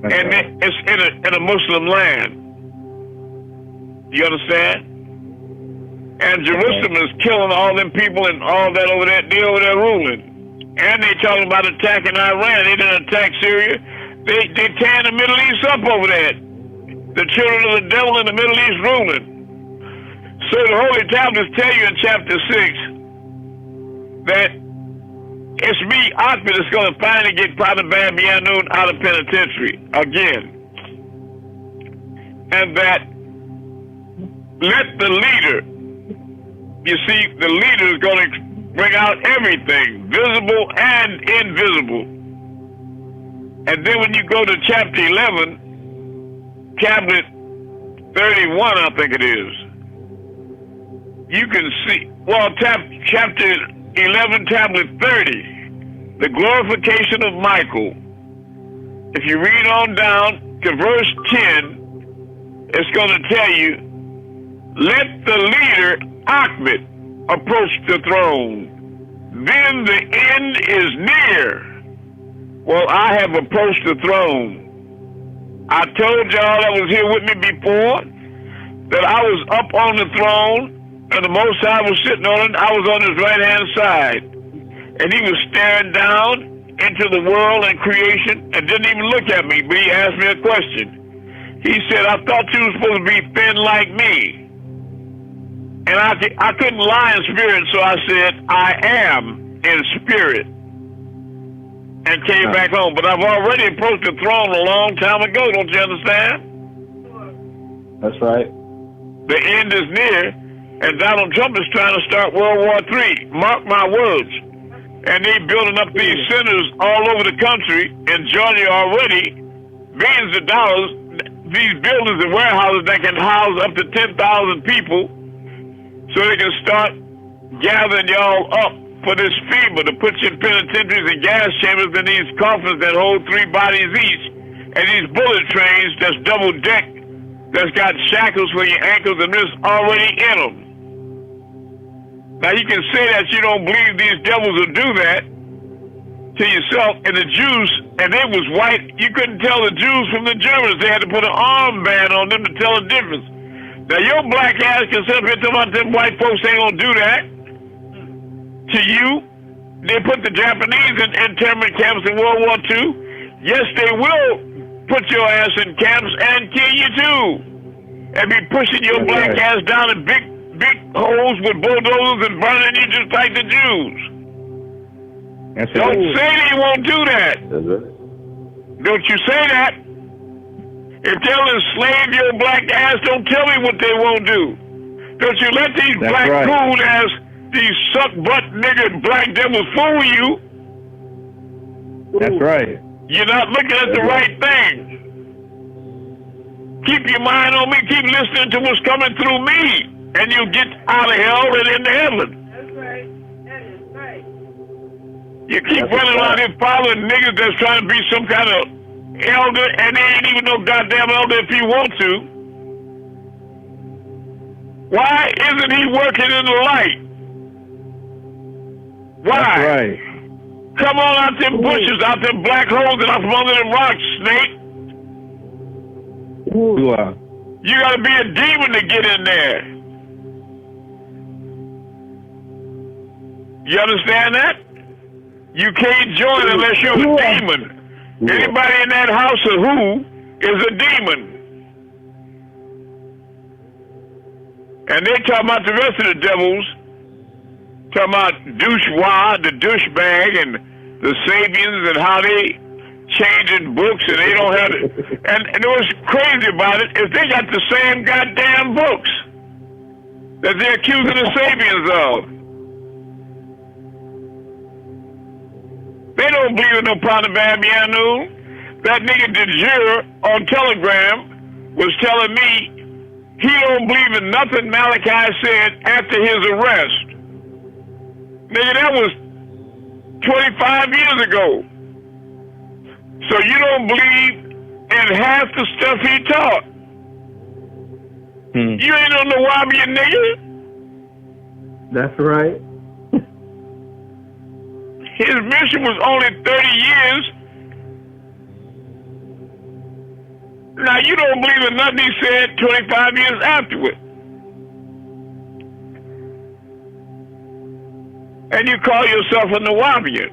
And it's in a Muslim land. You understand? And Jerusalem is killing all them people and all that over there. They over there ruling. And they talking about attacking Iran. They didn't attack Syria. They tearing the Middle East up over there. The children of the devil in the Middle East ruling. So the Holy Tablets tell you in chapter 6 that it's me, Akhmet, that's going to finally get Panabab Yanun out of penitentiary again. And that let the leader, you see, the leader is going to bring out everything, visible and invisible. And then when you go to chapter 11, tablet 31, I think it is, you can see, well, chapter 11, tablet 30, the glorification of Michael. If you read on down to verse 10, it's going to tell you, let the leader, Akhmet, approach the throne. Then the end is near. Well, I have approached the throne. I told y'all that was here with me before that I was up on the throne and the Most High was sitting on it. I was on his right-hand side. And he was staring down into the world and creation and didn't even look at me, but he asked me a question. He said, I thought you were supposed to be thin like me. And I couldn't lie in spirit, so I said, I am in spirit. And came back home. But I've already approached the throne a long time ago, don't you understand? That's right. The end is near, and Donald Trump is trying to start World War III. Mark my words. And they building up these centers all over the country, in Georgia already, billions of dollars, these buildings and warehouses that can house up to 10,000 people, so they can start gathering y'all up for this fever to put you in penitentiaries and gas chambers in these coffins that hold 3 bodies each, and these bullet trains that's double decked, that's got shackles for your ankles and wrists already in them. Now you can say that you don't believe these devils will do that to yourself, and the Jews, and they was white, you couldn't tell the Jews from the Germans. They had to put an armband on them to tell the difference. Now your black ass can sit up here talking about them white folks ain't gonna do that to you. They put the Japanese in internment camps in World War II. Yes, they will put your ass in camps and kill you too, and be pushing your black ass down in big holes with bulldozers and burning you just like the Jews. Don't say they won't do that. Don't you say that. If they'll enslave your black ass, don't tell me what they won't do. Don't you let these black cool ass, these suck butt nigger black devils fool you. That's right. You're not looking at the right thing. Keep your mind on me. Keep listening to what's coming through me, and you'll get out of hell and into heaven. That's right. That is right. You keep running around here following niggas that's trying to be some kind of elder, and they ain't even no goddamn elder if he want to. Why isn't he working in the light? Why? That's right. Come on out them bushes, out them black holes, and out from under them rocks, snake. You gotta be a demon to get in there. You understand that? You can't join unless you're a demon. Anybody in that house of who is a demon. And they talking about the rest of the devils, talking about douche-wah, the douchebag, and the Sabians, and how they changing books, and they don't have it. And what's crazy about it is they got the same goddamn books that they're accusing the Sabians of. They don't believe in no Panabab-Yanu. That nigga Injiyl on Telegram was telling me he don't believe in nothing Malachi said after his arrest. Nigga, that was 25 years ago. So you don't believe in half the stuff he taught. You ain't on the Wahabi nigga. That's right. His mission was only 30 years. Now, you don't believe in nothing he said 25 years afterward. And you call yourself a Nawabian.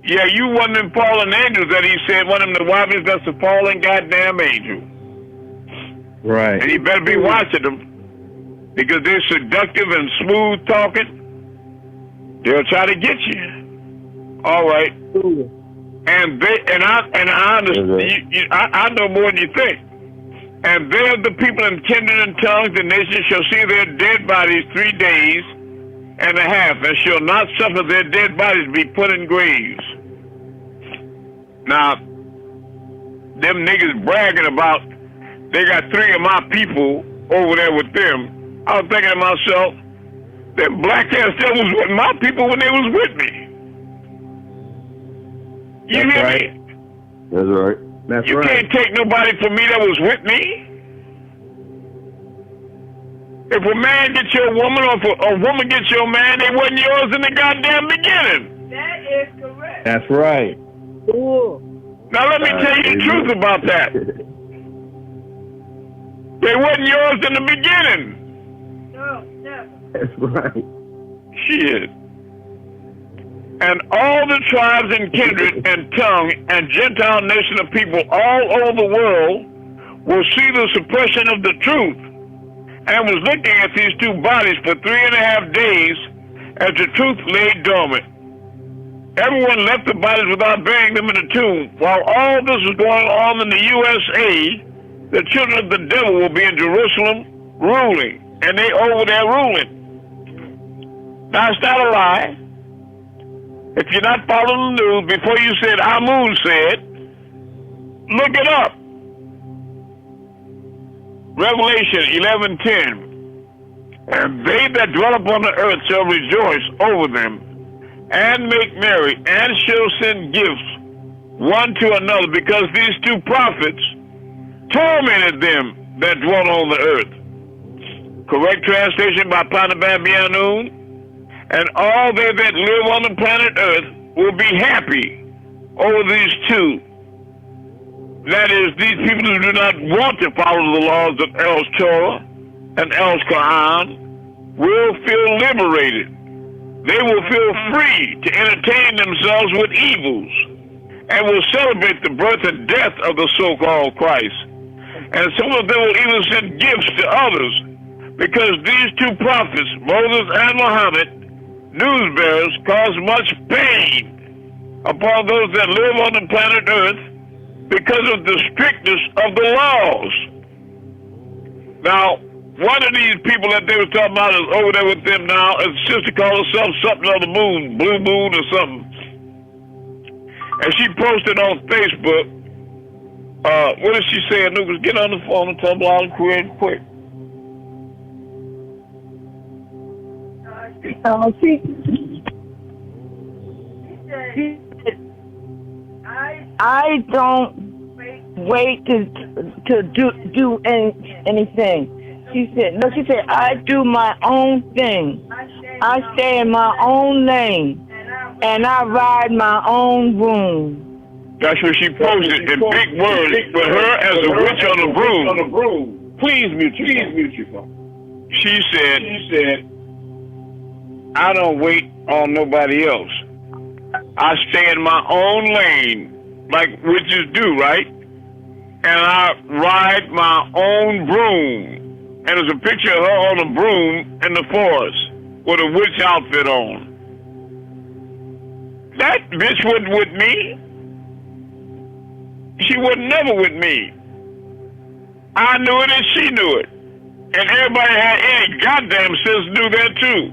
Yeah, you one of them fallen angels that he said, one of them Nawabians, that's a fallen goddamn angel. Right. And you better be watching them, because they're seductive and smooth talking. They'll try to get you. All right. And I understand. I know more than you think. And they're the people in kindred and tongues. The nation shall see their dead bodies 3 days and a half, and shall not suffer their dead bodies to be put in graves. Now, them niggas bragging about they got 3 of my people over there with them. I was thinking to myself, them black ass devils with my people when they was with me. You hear me? That's right. That's you can't take nobody from me that was with me. If a man gets your woman, or if a woman gets your man, they wasn't yours in the goddamn beginning. That is correct. That's right. Now let me tell you the truth about that. They wasn't yours in the beginning. No, never. That's right. Shit. And all the tribes and kindred and tongue and Gentile nation of people all over the world will see the suppression of the truth, and was looking at these two bodies for 3.5 days as the truth lay dormant. Everyone left the bodies without burying them in the tomb. While all this is going on in the USA, the children of the devil will be in Jerusalem ruling, and they over there ruling. Now, it's not a lie. If you're not following the news, before you said Amun said, look it up. Revelation 11:10. And they that dwell upon the earth shall rejoice over them, and make merry, and shall send gifts one to another, because these two prophets tormented them that dwell on the earth. Correct translation by Panababianun. And all they that live on the planet earth will be happy over these two. That is, these people who do not want to follow the laws of El Torah and El Quran will feel liberated. They will feel free to entertain themselves with evils and will celebrate the birth and death of the so-called Christ. And some of them will even send gifts to others, because these two prophets, Moses and Muhammad, news bearers, cause much pain upon those that live on the planet earth because of the strictness of the laws. Now, one of these people that they were talking about is over there with them now. A sister called herself something on the moon, Blue Moon or something. And she posted on Facebook, what is she saying, Lucas? Get on the phone and tell them loud and clear and quick. I don't wait to do anything. She said, I do my own thing. I stay in my own lane, and I ride my own broom. That's what she posted in big words, with her as a witch on a broom. Please mute your phone. She said, I don't wait on nobody else. I stay in my own lane, like witches do, right? And I ride my own broom. And there's a picture of her on a broom in the forest with a witch outfit on. That bitch wasn't with me. She was never with me. I knew it and she knew it. And everybody had any goddamn sense knew that too.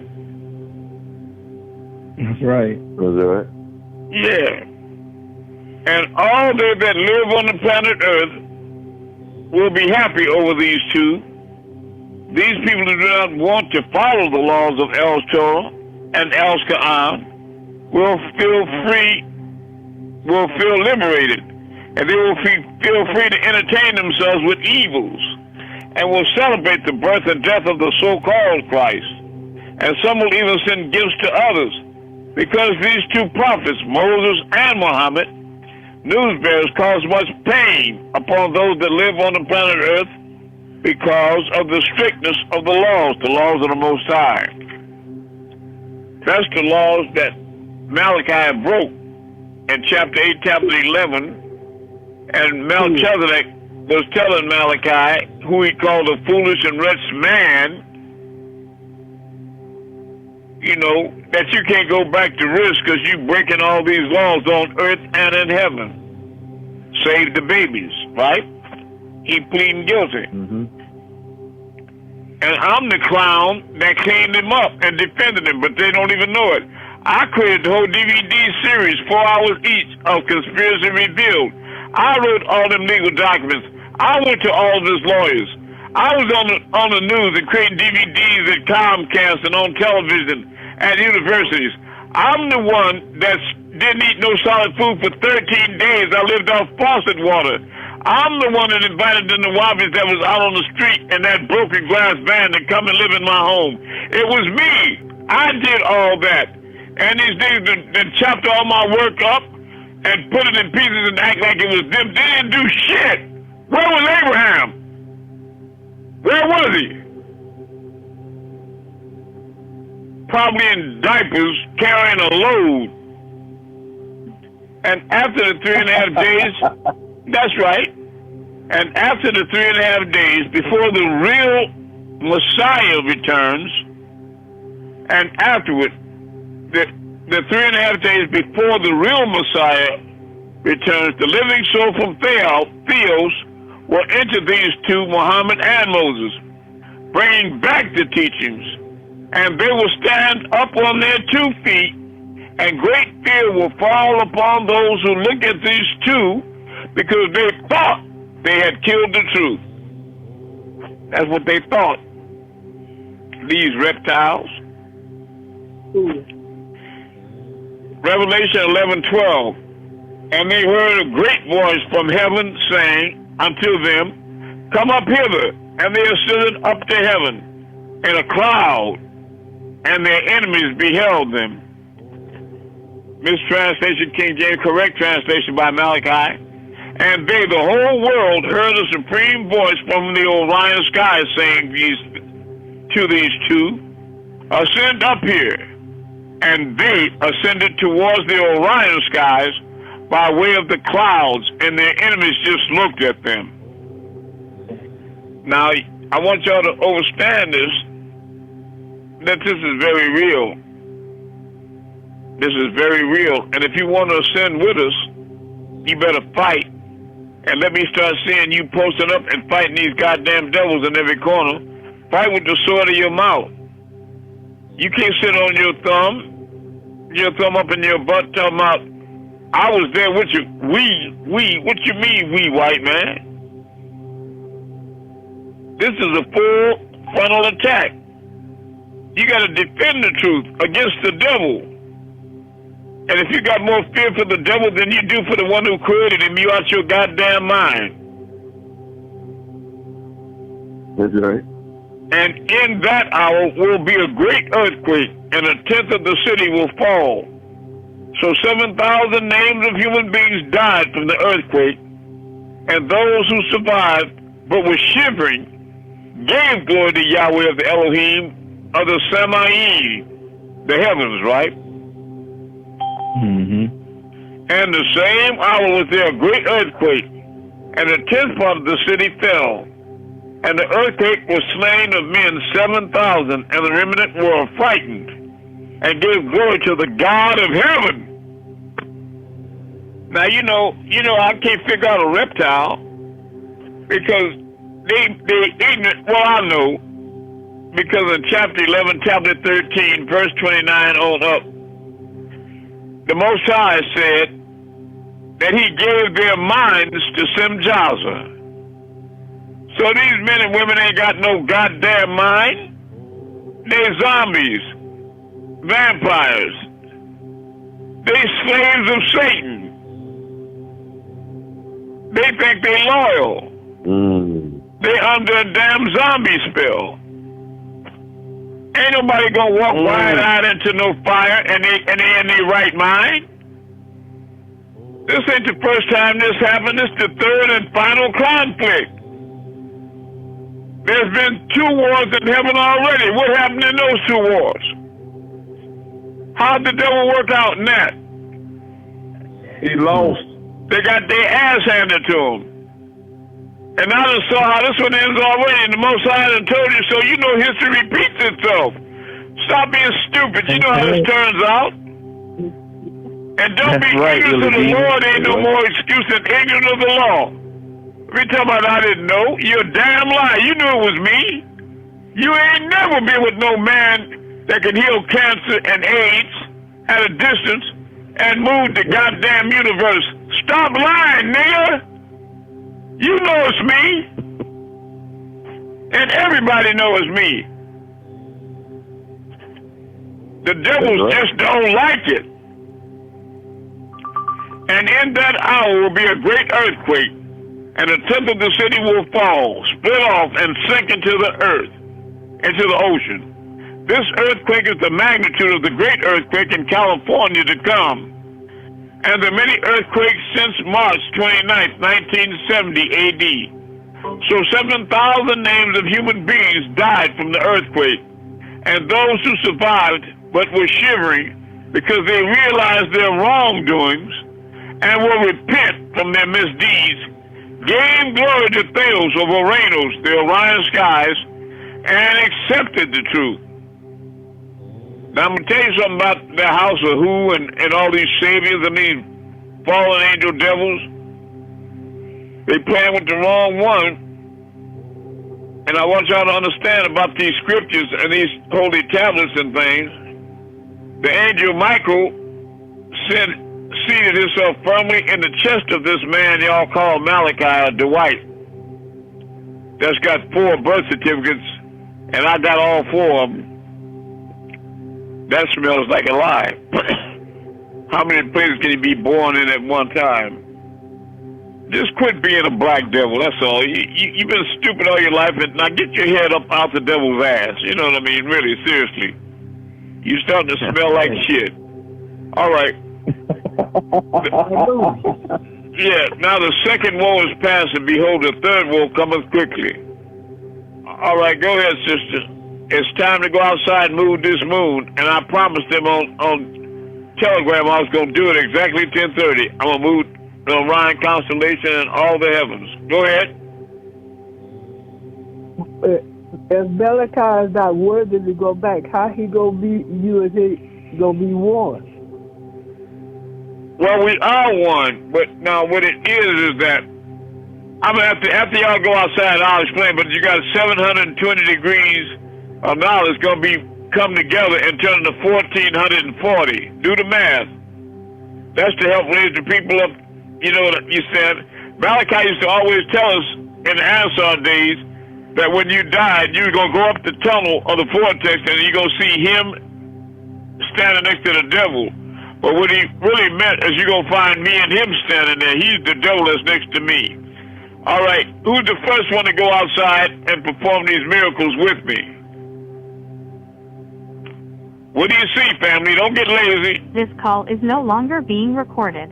That's right. Was that right? Yeah. And all they that live on the planet Earth will be happy over these two. These people who do not want to follow the laws of El Torah and El Quran will feel free, will feel liberated, and they will feel free to entertain themselves with evils, and will celebrate the birth and death of the so-called Christ. And some will even send gifts to others, because these two prophets, Moses and Muhammad, news bearers, cause much pain upon those that live on the planet Earth because of the strictness of the laws of the Most High. That's the laws that Malachi broke in chapter 8, chapter 11, and Melchizedek was telling Malachi, who he called a foolish and wretched man, you know, that you can't go back to risk because you're breaking all these laws on earth and in heaven. Save the babies, right? He pleading guilty. Mm-hmm. And I'm the clown that cleaned him up and defended him, but they don't even know it. I created the whole DVD series, 4 hours each, of Conspiracy Revealed. I wrote all them legal documents. I went to all of his lawyers. I was on the news and creating DVDs at Comcast and on television at universities. I'm the one that didn't eat no solid food for 13 days. I lived off faucet water. I'm the one that invited the Nawabis that was out on the street in that broken glass van to come and live in my home. It was me. I did all that. And these niggas that chopped all my work up and put it in pieces and act like it was them. They didn't do shit. Where was Abraham? Where was he? Probably in diapers, carrying a load And after the 3.5 days, that's right. And after the 3.5 days, before the real Messiah returns, and afterward, the 3.5 days before the real Messiah returns, the living soul from Theos will enter these two, Muhammad and Moses, bringing back the teachings, and they will stand up on their 2 feet, and great fear will fall upon those who look at these two, because they thought they had killed the truth. That's what they thought. These reptiles. Revelation 11:12. And they heard a great voice from heaven saying unto them, Come up hither. And they ascended up to heaven in a cloud, and their enemies beheld them. Mistranslation, King James, correct translation by Malachi. And they, the whole world, heard a supreme voice from the Orion sky saying to these two, Ascend up here. And they ascended towards the Orion skies by way of the clouds, and their enemies just looked at them. Now, I want y'all to understand this, that this is very real. This is very real. And if you want to ascend with us, you better fight. And let me start seeing you posting up and fighting these goddamn devils in every corner. Fight with the sword of your mouth. You can't sit on your thumb up in your butt talking about, I was there with you. We, what you mean, we white man? This is a full frontal attack. You got to defend the truth against the devil. And if you got more fear for the devil than you do for the one who created him, you out your goddamn mind. That's right. And in that hour will be a great earthquake, and 1/10 of the city will fall. So 7,000 names of human beings died from the earthquake, and those who survived but were shivering gave glory to Yahweh of the Elohim of the Samaim, the heavens, right? Mm-hmm. And the same hour was there a great earthquake, and 1/10 part of the city fell. And the earthquake was slain of men 7,000, and the remnant were frightened, and gave glory to the God of heaven. Now you know I can't figure out a reptile because they ignorant. Well, I know because in chapter 11, chapter 13, verse 29 on up, the Most High said that He gave their minds to Simjaza. So these men and women ain't got no goddamn mind. They're zombies, vampires. They slaves of Satan. They think they loyal. They under a damn zombie spell. Ain't nobody gonna walk wide-eyed into no fire and they in their right mind. This ain't the first time this happened. This is the third and final conflict. There's been 2 wars in heaven already. What happened in those 2 wars? How'd the devil work out in that? He lost. They got their ass handed to him. And I just saw how this one ends already, and the Most High done told you, so you know history repeats itself. Stop being stupid. You know how this turns out. And don't be ignorant to the Lord. Ain't no more excuse than ignorant of the law. If you tell me I didn't know, you're a damn lie. You knew it was me. You ain't never been with no man that can heal cancer and AIDS at a distance and move the goddamn universe. Stop lying, nigga. You know it's me. And everybody knows it's me. The devils just don't like it. And in that hour will be a great earthquake, and 1/10 of the city will fall, split off, and sink into the earth, into the ocean. This earthquake is the magnitude of the great earthquake in California to come, and the many earthquakes since March 29th, 1970 AD. So 7,000 names of human beings died from the earthquake, and those who survived but were shivering because they realized their wrongdoings and will repent from their misdeeds, gave glory to Theos of Uranus, the Orion skies, and accepted the truth. Now I'm going to tell you something about the house of Who and all these saviors and these fallen angel devils. They playing with the wrong one. And I want y'all to understand about these scriptures and these holy tablets and things. The angel Michael seated himself firmly in the chest of this man y'all call Malachi or Dwight. That's got 4 birth certificates, and I got all 4 of them. That smells like a lie. How many places can you be born in at one time? Just quit being a black devil, that's all. You've been stupid all your life, and now get your head up out the devil's ass. You know what I mean? Really, seriously. You're starting to smell like shit. All right. Yeah, now the second woe is past, and behold, the third woe cometh quickly. All right, go ahead, sister. It's time to go outside and move this moon, and I promised them on Telegram I was going to do it exactly 10:30. I'm going to move the Orion constellation and all the heavens. Go ahead. If Malachi is not worthy to go back, how he gonna be? You and he gonna be one? Well, we are one, but now what it is that I'm gonna after y'all go outside, I'll explain. But you got 720 degrees of knowledge gonna be come together and turn into 1440. Do the math. That's to help raise the people up. You know what you said. Malachi used to always tell us in the Ansar days that when you died, you were going to go up the tunnel of the vortex and you're going to see him standing next to the devil. But what he really meant is you're going to find me and him standing there. He's the devil that's next to me. All right, who's the first one to go outside and perform these miracles with me? What do you see, family? Don't get lazy. This call is no longer being recorded.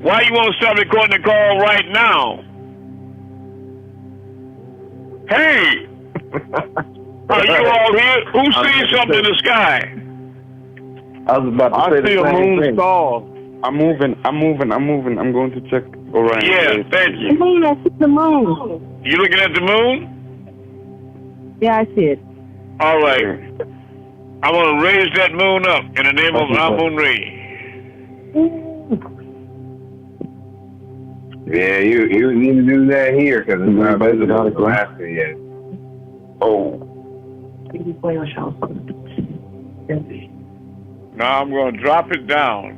Why you want to stop recording the call right now? Hey! Are you all here? Who sees something in the sky? I was about to say I see a moon thing. star. I'm moving. I'm going to check Orion. Yeah, thank you. The moon, I see the moon. You looking at the moon? Yeah, I see it. All right. I'm going to raise that moon up in the name of Amun-Rayay. Yeah, you need to do that here because it's not visible in Alaska yet. Oh. Now I'm going to drop it down.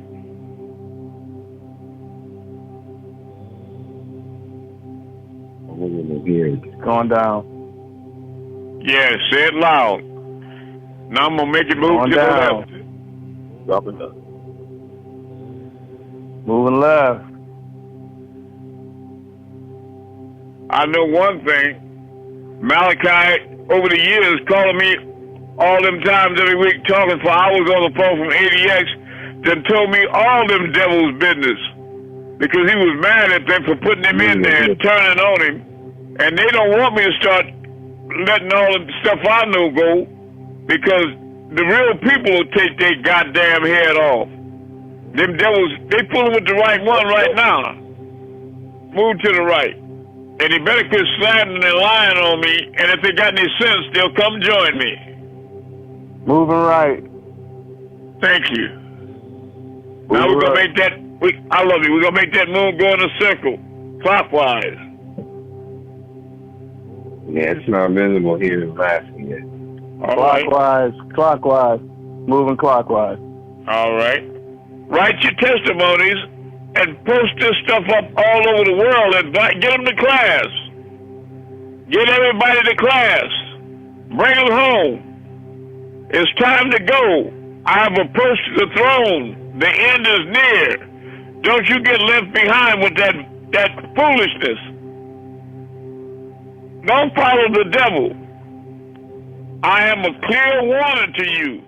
It's going down. Yeah, say it loud. Now I'm going to make it move to the left. Drop it down. Moving left. I know one thing. Malachi, over the years, calling me all them times every week, talking for hours on the phone from ADX, then told me all them devils' business. Because he was mad at them for putting him in there and turning on him. And they don't want me to start letting all the stuff I know go, because the real people will take their goddamn head off. Them devils, they pulling with the right one right now. Move to the right. And he better quit slamming and lying on me, and if they got any sense, they'll come join me. Moving right. Thank you. Now we're going to make that, I love you, we're going to make that moon go in a circle, clockwise. Yeah, it's not visible here in Alaska yet. Clockwise. Moving clockwise. All right. Write your testimonies and post this stuff up all over the world and get them to class. Get everybody to class. Bring them home. It's time to go. I have approached the throne. The end is near. Don't you get left behind with that foolishness. Don't follow the devil. I am a clear warning to you.